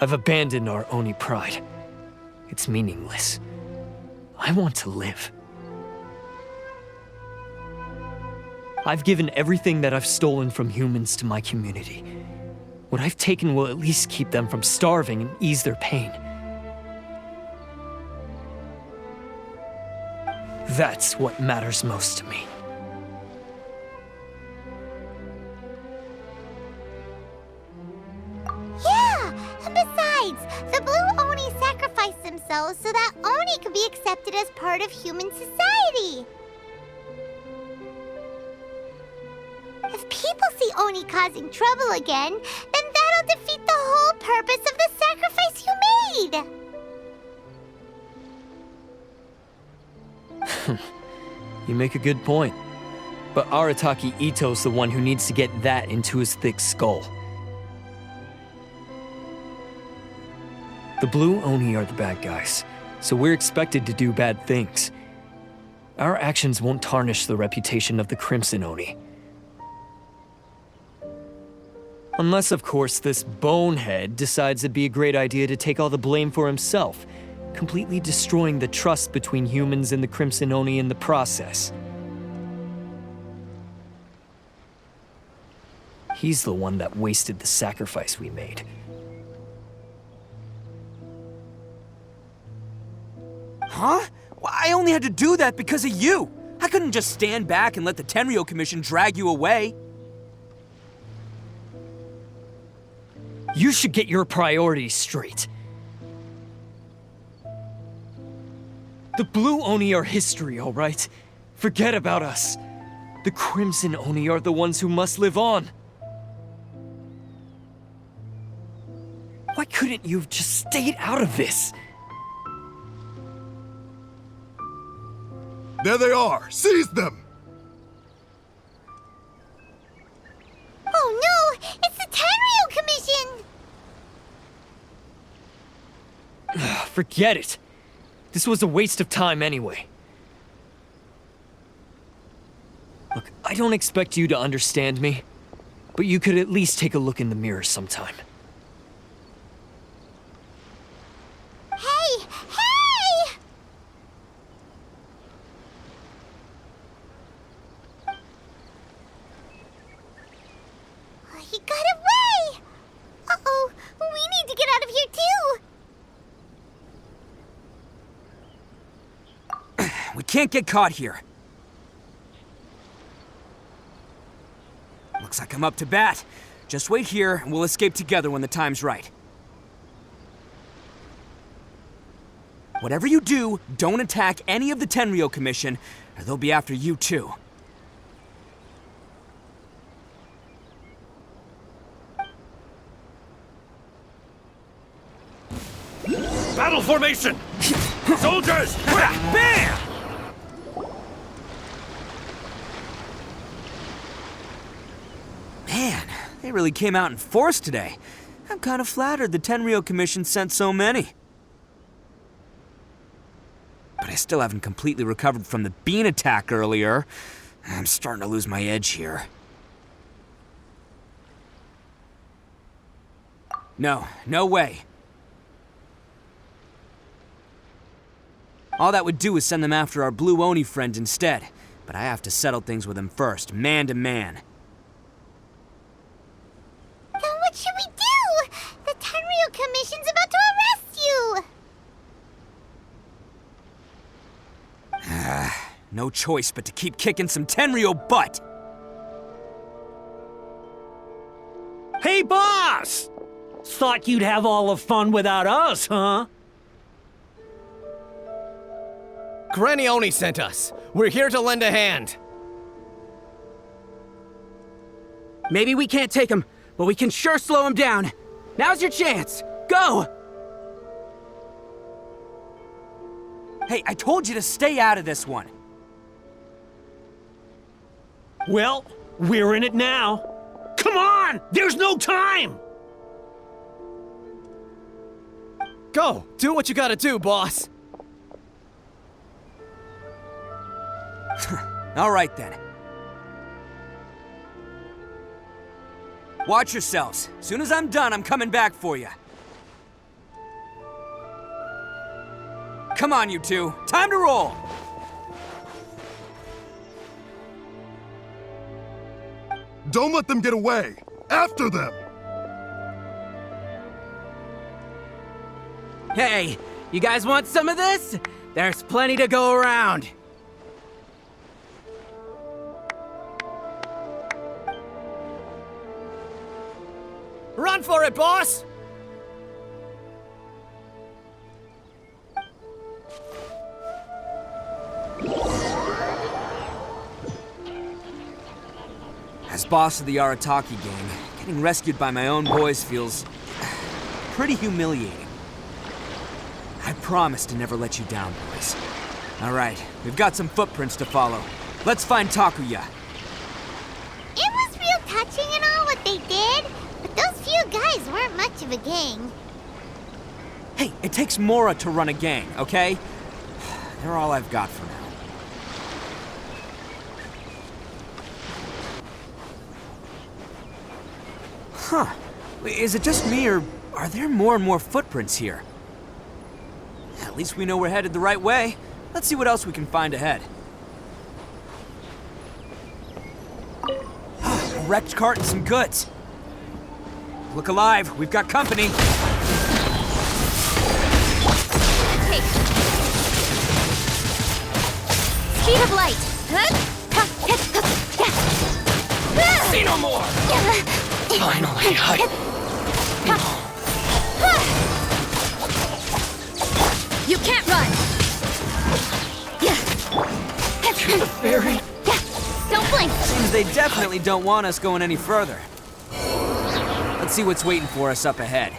I've abandoned our Oni pride. It's meaningless. I want to live. I've given everything that I've stolen from humans to my community. What I've taken will at least keep them from starving and ease their pain. That's what matters most to me. Yeah! And besides, the Blue Oni sacrificed themselves so that Oni could be accepted as part of human society. If people see Oni causing trouble again, then that'll defeat the whole purpose of the sacrifice you made! You make a good point. But Arataki Itto's the one who needs to get that into his thick skull. The Blue Oni are the bad guys, so we're expected to do bad things. Our actions won't tarnish the reputation of the Crimson Oni. Unless, of course, this bonehead decides it'd be a great idea to take all the blame for himself, completely destroying the trust between humans and the Crimson Oni in the process. He's the one that wasted the sacrifice we made. Huh? Well, I only had to do that because of you. I couldn't just stand back and let the Tenryo Commission drag you away. You should get your priorities straight. The Blue Oni are history, all right? Forget about us. The Crimson Oni are the ones who must live on. Why couldn't you have just stayed out of this? There they are! Seize them! Oh no! It's the Tenryo Commission! Forget it. This was a waste of time anyway. Look, I don't expect you to understand me, but you could at least take a look in the mirror sometime. Hey! Hey! He got away! Uh-oh, we need to get out of here too! We can't get caught here. Looks like I'm up to bat. Just wait here, and we'll escape together when the time's right. Whatever you do, don't attack any of the Tenryo Commission, or they'll be after you too. Battle formation! Soldiers! Bam! Man, they really came out in force today. I'm kind of flattered the Tenryo Commission sent so many. But I still haven't completely recovered from the bean attack earlier. I'm starting to lose my edge here. No way. All that would do is send them after our Blue Oni friend instead. But I have to settle things with him first, man to man. Then what should we do? The Tenryo Commission's about to arrest you! No choice but to keep kicking some Tenryo butt! Hey, boss! Thought you'd have all the fun without us, huh? Granny Oni sent us. We're here to lend a hand. Maybe we can't take him, but we can sure slow him down. Now's your chance. Go! Hey, I told you to stay out of this one. Well, we're in it now. Come on! There's no time! Go! Do what you gotta do, boss! All right, then. Watch yourselves. Soon as I'm done, I'm coming back for you. Come on, you two. Time to roll! Don't let them get away! After them! Hey, you guys want some of this? There's plenty to go around. Run for it, boss! As boss of the Arataki gang, getting rescued by my own boys feels pretty humiliating. I promise to never let you down, boys. All right, we've got some footprints to follow. Let's find Takuya. It was real touching and all what they did, but those few guys weren't much of a gang. Hey, it takes Mora to run a gang, okay? They're all I've got for now. Huh. Is it just me, or are there more and more footprints here? At least we know we're headed the right way. Let's see what else we can find ahead. A wrecked cart and some goods. Look alive, we've got company. Hey. Speed of light. See no more! Finally, You can't run! the fairy. Don't blink! Seems they definitely don't want us going any further. Let's see what's waiting for us up ahead.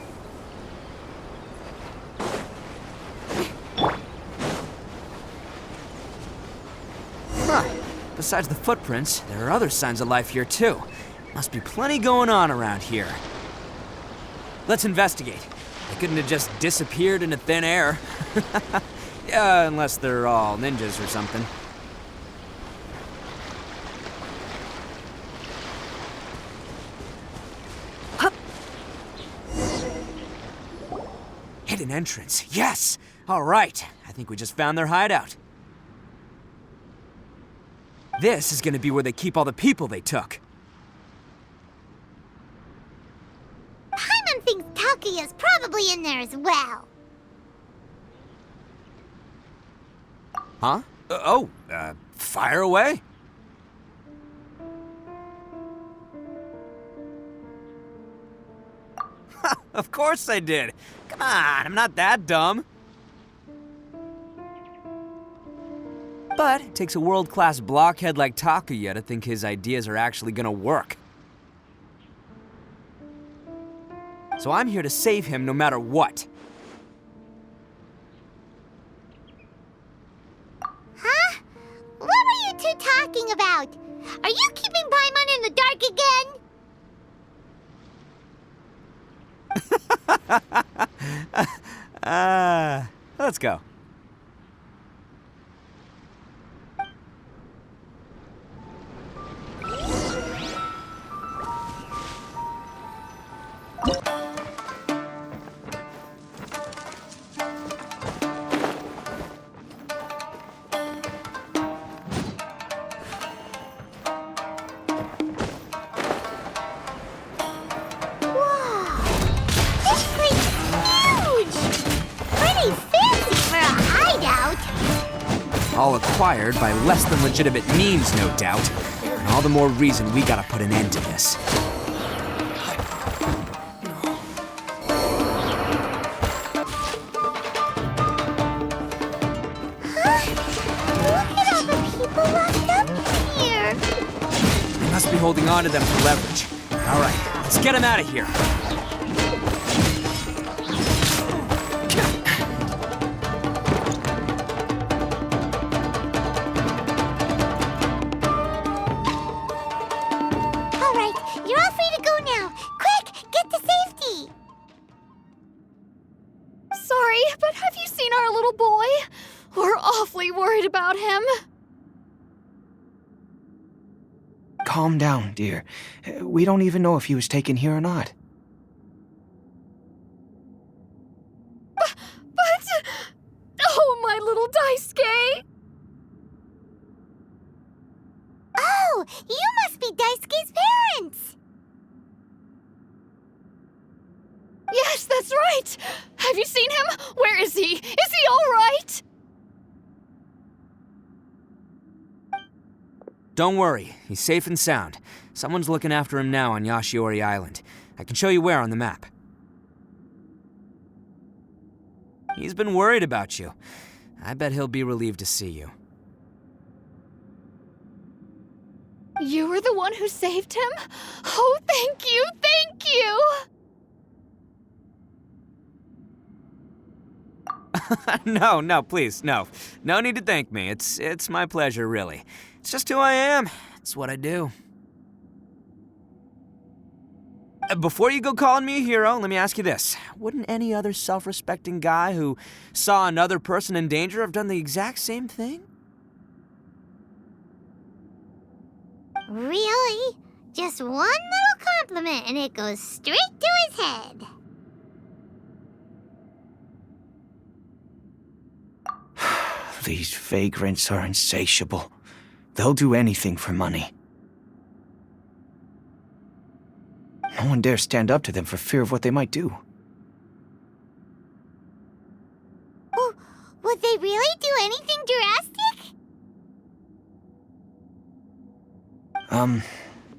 Huh. Besides the footprints, there are other signs of life here too. Must be plenty going on around here. Let's investigate. They couldn't have just disappeared into thin air. Yeah, unless they're all ninjas or something. Hidden entrance, yes! All right, I think we just found their hideout. This is gonna be where they keep all the people they took. Paimon thinks Takuya's probably in there as well. Huh? Fire away. Of course I did. Come on, I'm not that dumb. But it takes a world-class blockhead like Takuya to think his ideas are actually gonna work. So I'm here to save him no matter what. Huh? What were you two talking about? Are you keeping Paimon in the dark again? Let's go. All acquired by less than legitimate means, no doubt. And all the more reason we gotta put an end to this. Look at all the people locked up in here. We must be holding on to them for leverage. All right, let's get them out of here. Sorry, but have you seen our little boy? We're awfully worried about him. Calm down, dear. We don't even know if he was taken here or not. But... Oh, my little Daisuke! Oh, you must be Daisuke's parents! Yes, that's right! Have you seen him? Where is he? Is he all right? Don't worry, he's safe and sound. Someone's looking after him now on Yashiori Island. I can show you where on the map. He's been worried about you. I bet he'll be relieved to see you. You were the one who saved him? Oh, thank you, thank you! No, please, no. No need to thank me. It's my pleasure, really. It's just who I am. It's what I do. Before you go calling me a hero, let me ask you this. Wouldn't any other self-respecting guy who saw another person in danger have done the exact same thing? Really? Just one little compliment and it goes straight to his head. These vagrants are insatiable. They'll do anything for money. No one dares stand up to them for fear of what they might do. Would they really do anything drastic?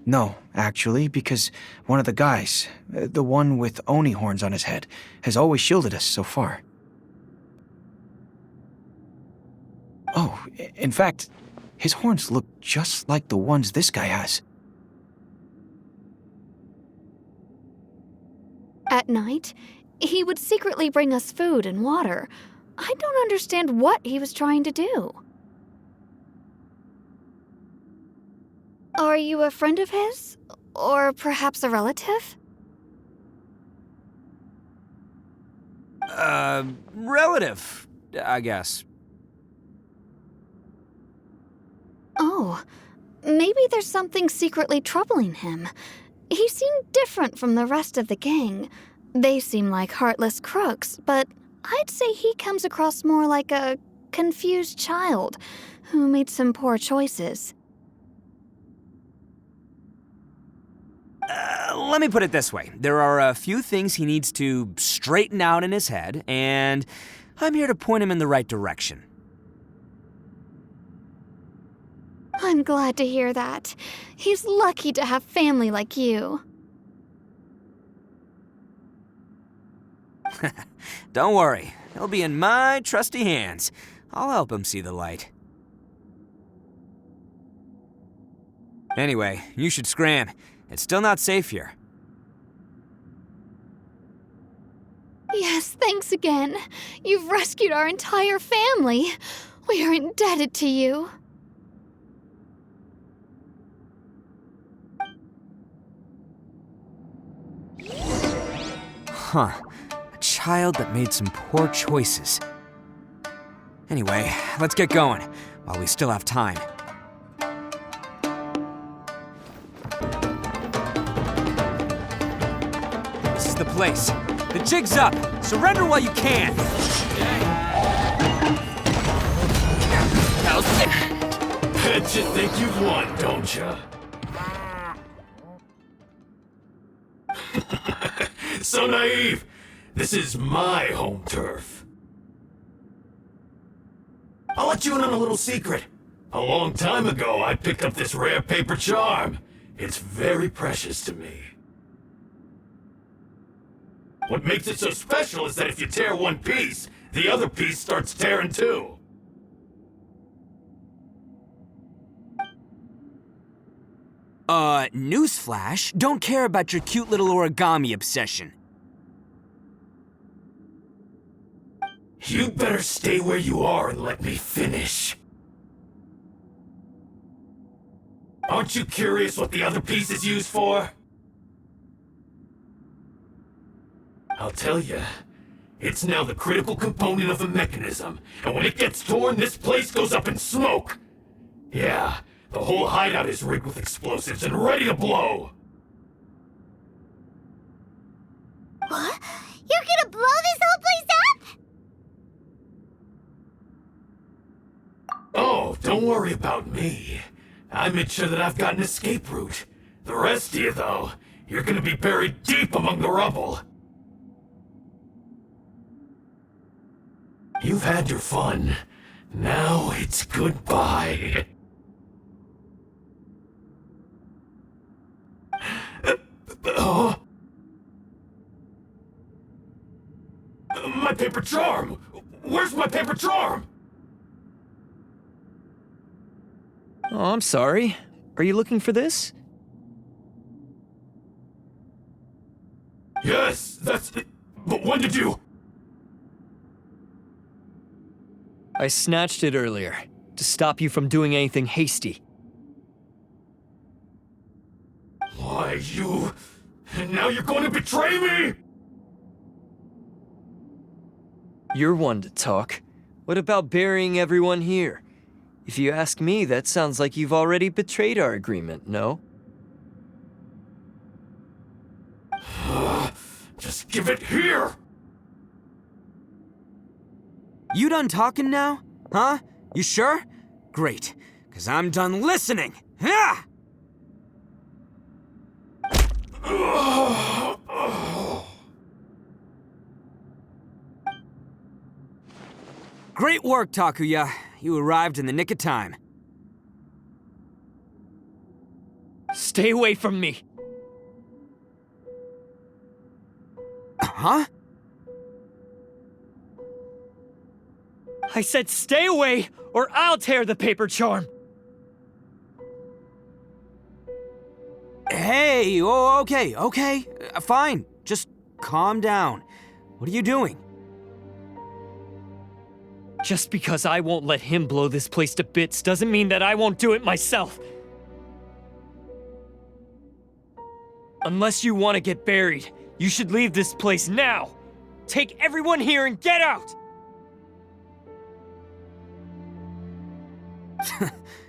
No, actually, because one of the guys, the one with Oni horns on his head, has always shielded us so far. Oh, in fact, his horns look just like the ones this guy has. At night, he would secretly bring us food and water. I don't understand what he was trying to do. Are you a friend of his? Or perhaps a relative? Relative, I guess. Oh, maybe there's something secretly troubling him. He seemed different from the rest of the gang. They seem like heartless crooks, but I'd say he comes across more like a confused child who made some poor choices. Let me put it this way. There are a few things he needs to straighten out in his head, and I'm here to point him in the right direction. I'm glad to hear that. He's lucky to have family like you. Don't worry. He'll be in my trusty hands. I'll help him see the light. Anyway, you should scram. It's still not safe here. Yes, thanks again. You've rescued our entire family. We are indebted to you. Huh. A child that made some poor choices. Anyway, let's get going, while we still have time. This is the place. The jig's up! Surrender while you can! Bet you think you've won, don't you? So naive! This is my home turf. I'll let you in on a little secret. A long time ago, I picked up this rare paper charm. It's very precious to me. What makes it so special is that if you tear one piece, the other piece starts tearing too. Newsflash, don't care about your cute little origami obsession. You better stay where you are and let me finish. Aren't you curious what the other piece is used for? I'll tell you. It's now the critical component of the mechanism, and when it gets torn, this place goes up in smoke. Yeah, the whole hideout is rigged with explosives and ready to blow. What? You're gonna blow this whole place up? Oh, don't worry about me. I made sure that I've got an escape route. The rest of you, though, you're gonna be buried deep among the rubble. You've had your fun. Now it's goodbye. My paper charm! Where's my paper charm? Oh, I'm sorry. Are you looking for this? Yes, that's it. But when did you... I snatched it earlier, to stop you from doing anything hasty. Why, you... And now you're going to betray me? You're one to talk. What about burying everyone here? If you ask me, that sounds like you've already betrayed our agreement, no? Just give it here! You done talking now? Huh? You sure? Great, because I'm done listening. Ah! Great work, Takuya. You arrived in the nick of time. Stay away from me. Huh? I said stay away, or I'll tear the paper charm. Hey, oh, okay. Fine. Just calm down. What are you doing? Just because I won't let him blow this place to bits doesn't mean that I won't do it myself. Unless you want to get buried, you should leave this place now. Take everyone here and get out!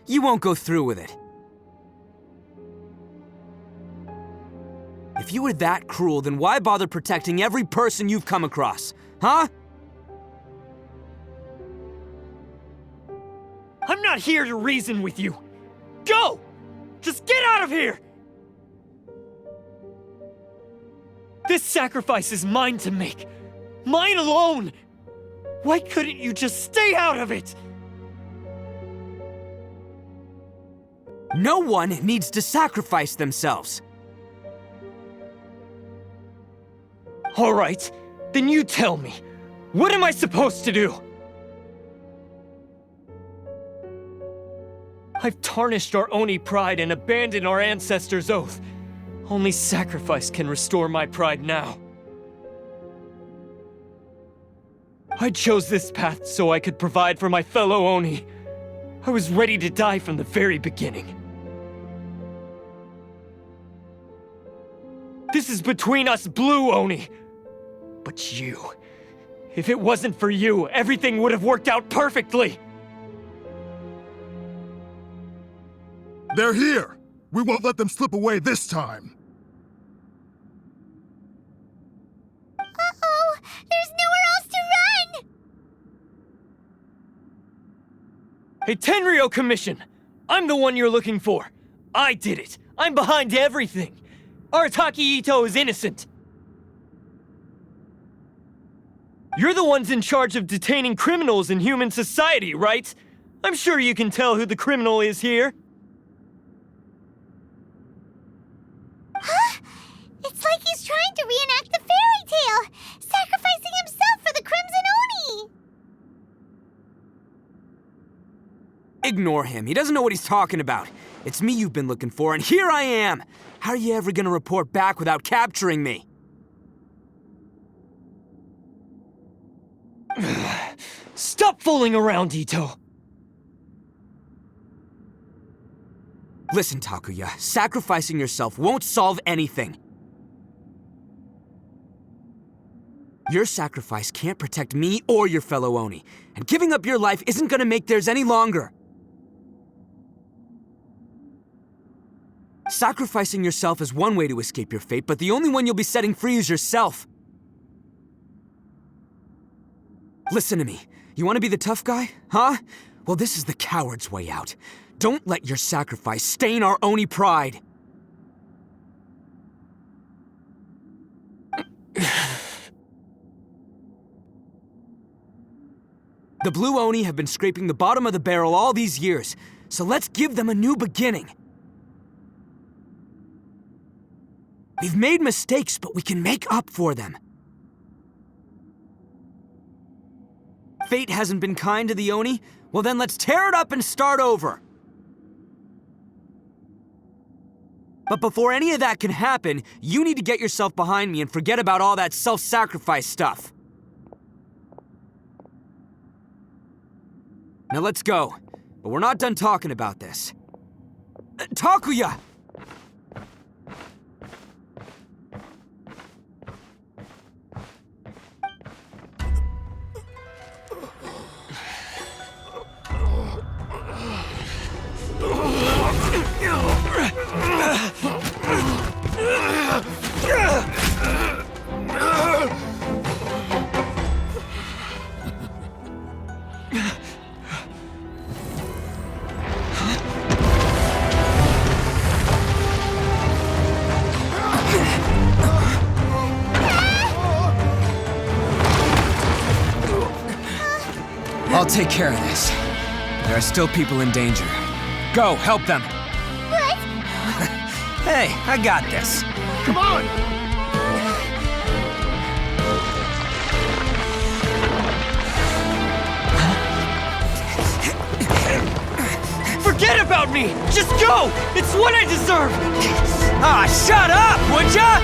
You won't go through with it. If you were that cruel, then why bother protecting every person you've come across? Huh? I'm not here to reason with you. Go! Just get out of here! This sacrifice is mine to make. Mine alone! Why couldn't you just stay out of it? No one needs to sacrifice themselves. All right, then you tell me. What am I supposed to do? I've tarnished our Oni pride and abandoned our ancestors' oath. Only sacrifice can restore my pride now. I chose this path so I could provide for my fellow Oni. I was ready to die from the very beginning. This is between us blue Oni. But you... if it wasn't for you, everything would have worked out perfectly! They're here! We won't let them slip away this time! Uh-oh! There's nowhere else to run! Hey, Tenryo Commission! I'm the one you're looking for. I did it. I'm behind everything. Arataki Itto is innocent. You're the ones in charge of detaining criminals in human society, right? I'm sure you can tell who the criminal is here. Huh? It's like he's trying to reenact the fairy tale, sacrificing himself for the Crimson Oni! Ignore him. He doesn't know what he's talking about. It's me you've been looking for, and here I am! How are you ever gonna report back without capturing me? Stop fooling around, Itto! Listen, Takuya, sacrificing yourself won't solve anything. Your sacrifice can't protect me or your fellow Oni, and giving up your life isn't gonna make theirs any longer. Sacrificing yourself is one way to escape your fate, but the only one you'll be setting free is yourself. Listen to me. You want to be the tough guy? Huh? Well, this is the coward's way out. Don't let your sacrifice stain our Oni pride. The Blue Oni have been scraping the bottom of the barrel all these years, so let's give them a new beginning. We've made mistakes, but we can make up for them. Fate hasn't been kind to the Oni? Well then let's tear it up and start over. But before any of that can happen, you need to get yourself behind me and forget about all that self-sacrifice stuff. Now let's go. But we're not done talking about this. Takuya! I'll take care of this. There are still people in danger. Go, help them. What? Hey, I got this. Come on! Forget about me! Just go! It's what I deserve! Ah, shut up, would ya?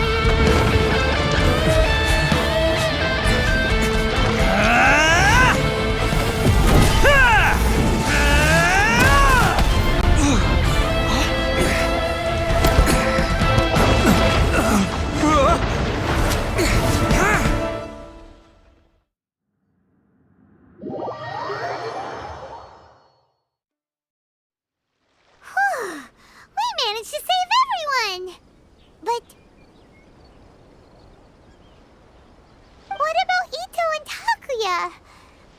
We managed to save everyone! But... what about Itto and Takuya?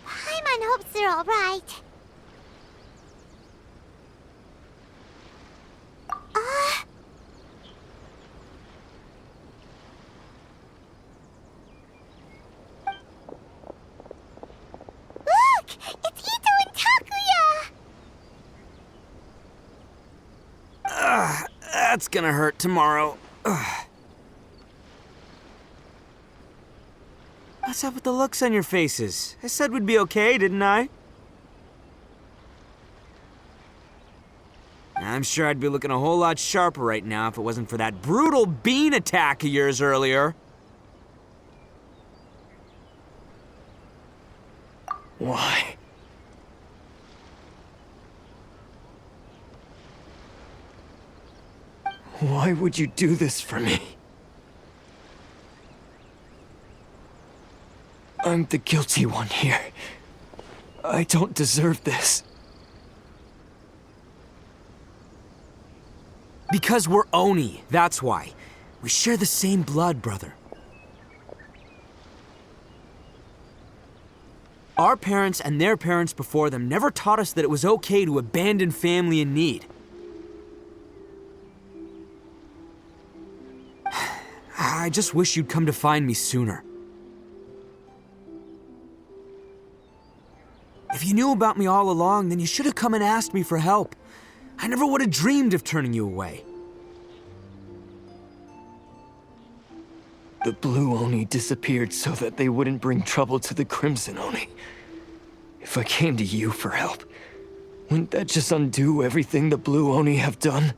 Paimon hopes they're alright. Look! It's Itto and Takuya! That's gonna hurt tomorrow. What's up with the looks on your faces? I said we'd be okay, didn't I? I'm sure I'd be looking a whole lot sharper right now if it wasn't for that brutal bean attack of yours earlier. Why? Why would you do this for me? I'm the guilty one here. I don't deserve this. Because we're Oni, that's why. We share the same blood, brother. Our parents and their parents before them never taught us that it was okay to abandon family in need. I just wish you'd come to find me sooner. If you knew about me all along, then you should have come and asked me for help. I never would have dreamed of turning you away. The Blue Oni disappeared so that they wouldn't bring trouble to the Crimson Oni. If I came to you for help, wouldn't that just undo everything the Blue Oni have done?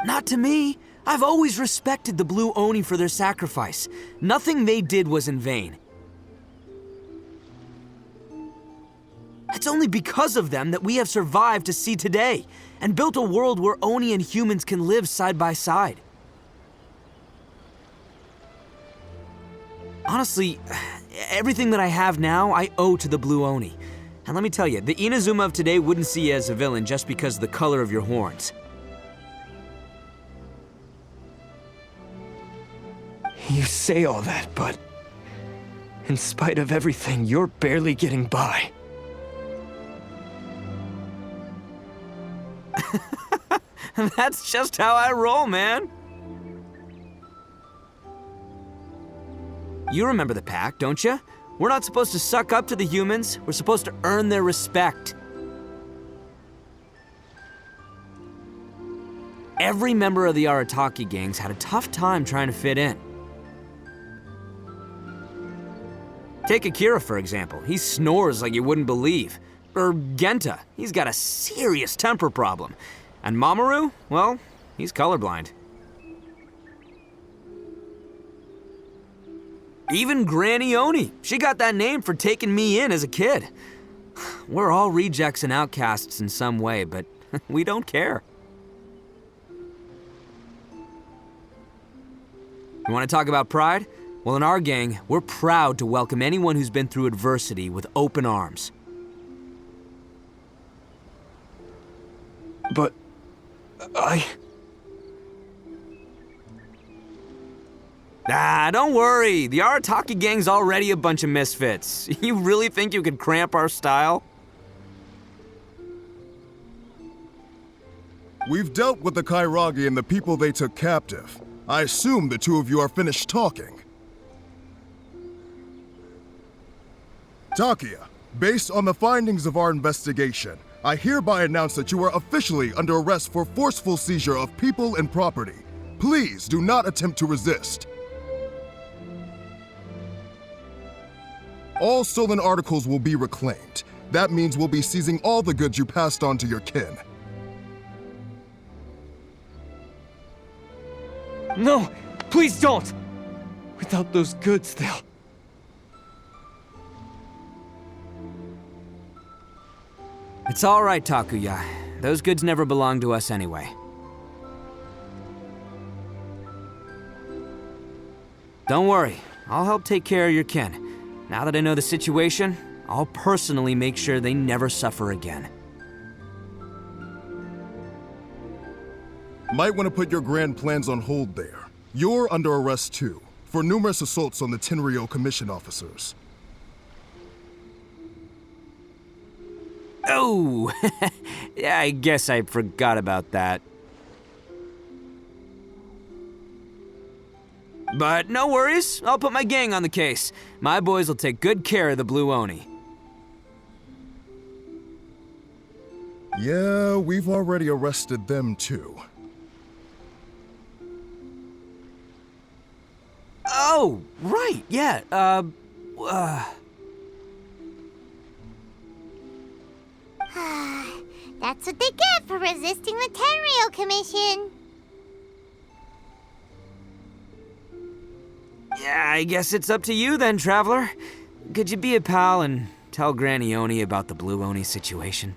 Not to me. I've always respected the Blue Oni for their sacrifice. Nothing they did was in vain. It's only because of them that we have survived to see today, and built a world where Oni and humans can live side by side. Honestly, everything that I have now, I owe to the Blue Oni. And let me tell you, the Inazuma of today wouldn't see you as a villain just because of the color of your horns. You say all that, but in spite of everything, you're barely getting by. That's just how I roll, man. You remember the pact, don't you? We're not supposed to suck up to the humans. We're supposed to earn their respect. Every member of the Arataki gangs had a tough time trying to fit in. Take Akira, for example. He snores like you wouldn't believe. Or Genta. He's got a serious temper problem. And Mamoru? Well, he's colorblind. Even Granny Oni. She got that name for taking me in as a kid. We're all rejects and outcasts in some way, but we don't care. You want to talk about pride? Well, in our gang, we're proud to welcome anyone who's been through adversity with open arms. But don't worry. The Arataki gang's already a bunch of misfits. You really think you could cramp our style? We've dealt with the Kairagi and the people they took captive. I assume the two of you are finished talking. Takia, based on the findings of our investigation, I hereby announce that you are officially under arrest for forceful seizure of people and property. Please do not attempt to resist. All stolen articles will be reclaimed. That means we'll be seizing all the goods you passed on to your kin. No, please don't! Without those goods, they'll... It's all right, Takuya. Those goods never belonged to us anyway. Don't worry, I'll help take care of your kin. Now that I know the situation, I'll personally make sure they never suffer again. Might want to put your grand plans on hold there. You're under arrest too, for numerous assaults on the Tenryo Commission officers. Oh, yeah, I guess I forgot about that. But no worries, I'll put my gang on the case. My boys will take good care of the Blue Oni. Yeah, we've already arrested them too. Oh, right, yeah, That's what they get for resisting the Tenryo Commission. Yeah, I guess it's up to you then, Traveler. Could you be a pal and tell Granny Oni about the Blue Oni situation?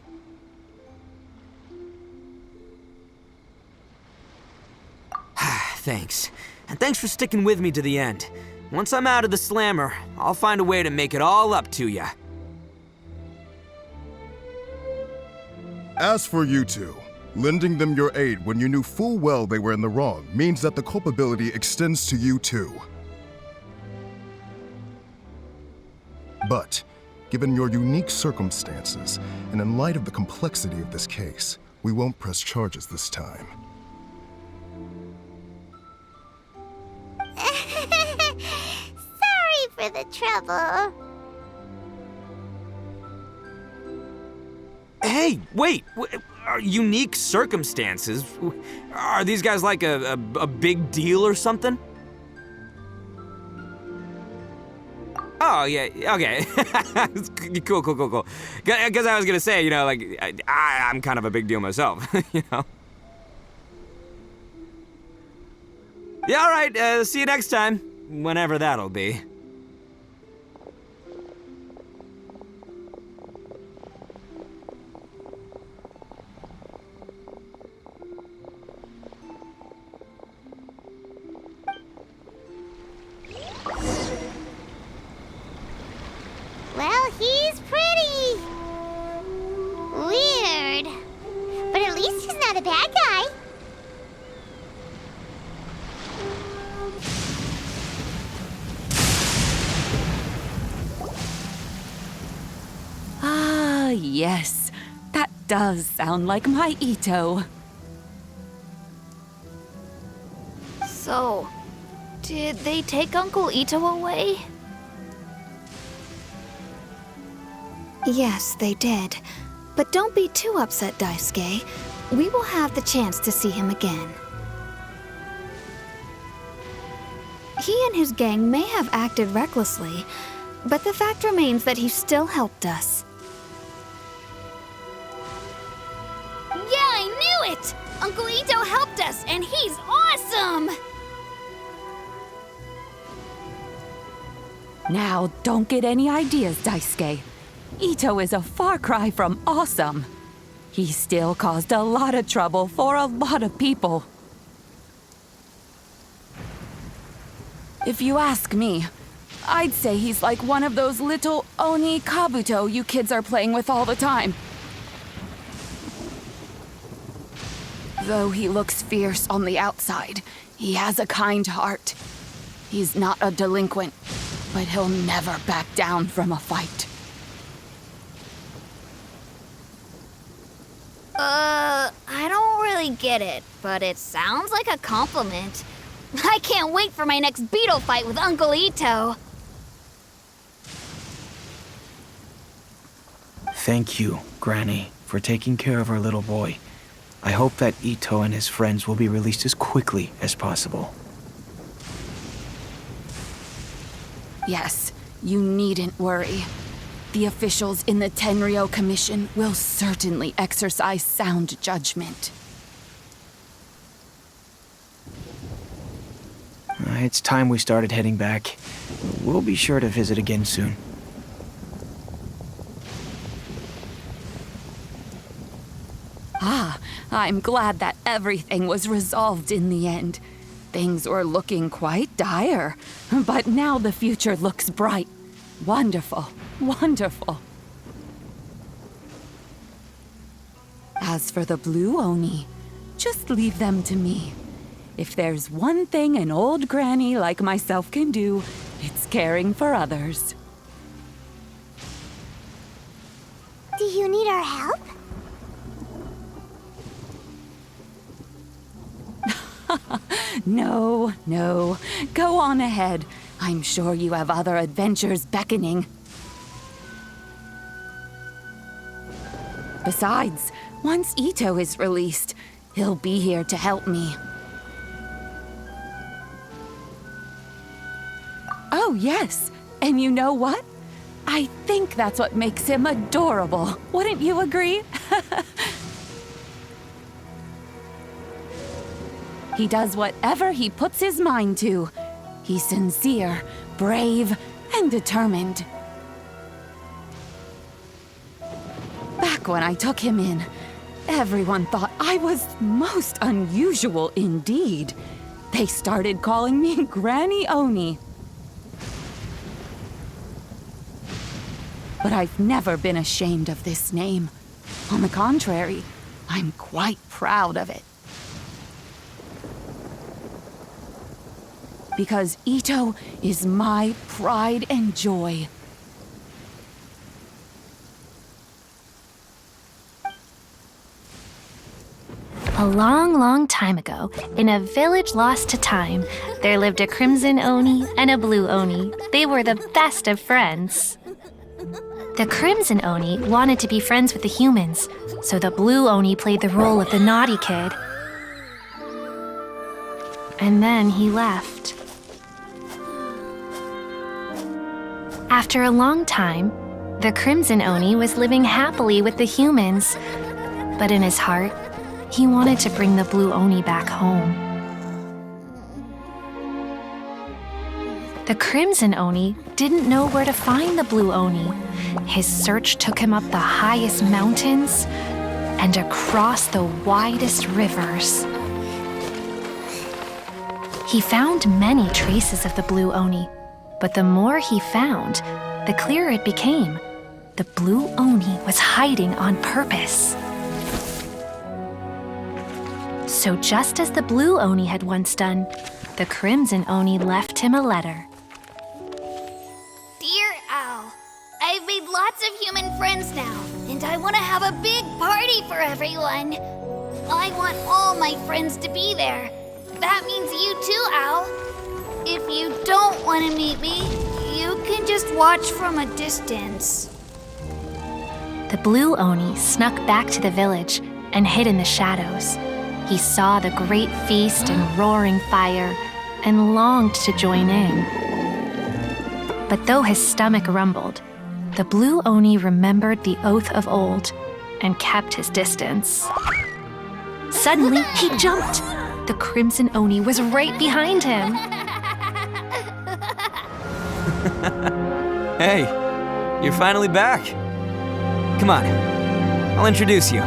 Thanks. And thanks for sticking with me to the end. Once I'm out of the slammer, I'll find a way to make it all up to ya. As for you two, lending them your aid when you knew full well they were in the wrong means that the culpability extends to you too. But, given your unique circumstances, and in light of the complexity of this case, we won't press charges this time. Sorry for the trouble. Hey, wait! Unique circumstances? Are these guys like a big deal or something? Oh, yeah, okay. Cool. Because I was gonna say, you know, like, I'm kind of a big deal myself, you know? Yeah, all right, see you next time. Whenever that'll be. Well, he's pretty weird. But at least he's not a bad guy. Ah, yes. That does sound like my Itto. So, did they take Uncle Itto away? Yes, they did. But don't be too upset, Daisuke. We will have the chance to see him again. He and his gang may have acted recklessly, but the fact remains that he still helped us. Yeah, I knew it! Uncle Itto helped us, and he's awesome! Now, don't get any ideas, Daisuke. Itto is a far cry from awesome. He still caused a lot of trouble for a lot of people. If you ask me, I'd say he's like one of those little Oni Kabuto you kids are playing with all the time. Though he looks fierce on the outside, he has a kind heart. He's not a delinquent, but he'll never back down from a fight. I don't really get it, but it sounds like a compliment. I can't wait for my next beetle fight with Uncle Itto. Thank you, Granny, for taking care of our little boy. I hope that Itto and his friends will be released as quickly as possible. Yes, you needn't worry. The officials in the Tenryo Commission will certainly exercise sound judgment. It's time we started heading back. We'll be sure to visit again soon. Ah, I'm glad that everything was resolved in the end. Things were looking quite dire, but now the future looks bright. Wonderful, wonderful. As for the blue Oni, just leave them to me. If there's one thing an old granny like myself can do, it's caring for others. Do you need our help? No, no. Go on ahead. I'm sure you have other adventures beckoning. Besides, once Itto is released, he'll be here to help me. Oh, yes. And you know what? I think that's what makes him adorable. Wouldn't you agree? He does whatever he puts his mind to. He's sincere, brave, and determined. Back when I took him in, everyone thought I was most unusual indeed. They started calling me Granny Oni. But I've never been ashamed of this name. On the contrary, I'm quite proud of it. Because Itto is my pride and joy. A long, long time ago, in a village lost to time, there lived a crimson Oni and a blue Oni. They were the best of friends. The crimson Oni wanted to be friends with the humans, so the blue Oni played the role of the naughty kid. And then he left. After a long time, the crimson Oni was living happily with the humans, but in his heart, he wanted to bring the blue Oni back home. The crimson Oni didn't know where to find the blue Oni. His search took him up the highest mountains and across the widest rivers. He found many traces of the blue Oni, but the more he found, the clearer it became. The blue Oni was hiding on purpose. So just as the blue Oni had once done, the crimson Oni left him a letter. Dear Owl, I've made lots of human friends now, and I want to have a big party for everyone. I want all my friends to be there. That means you too, Owl. If you don't want to meet me, you can just watch from a distance. The blue Oni snuck back to the village and hid in the shadows. He saw the great feast and roaring fire and longed to join in. But though his stomach rumbled, the blue Oni remembered the oath of old and kept his distance. Suddenly, he jumped. The crimson Oni was right behind him. Hey, you're finally back. Come on, I'll introduce you.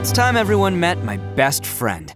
It's time everyone met my best friend.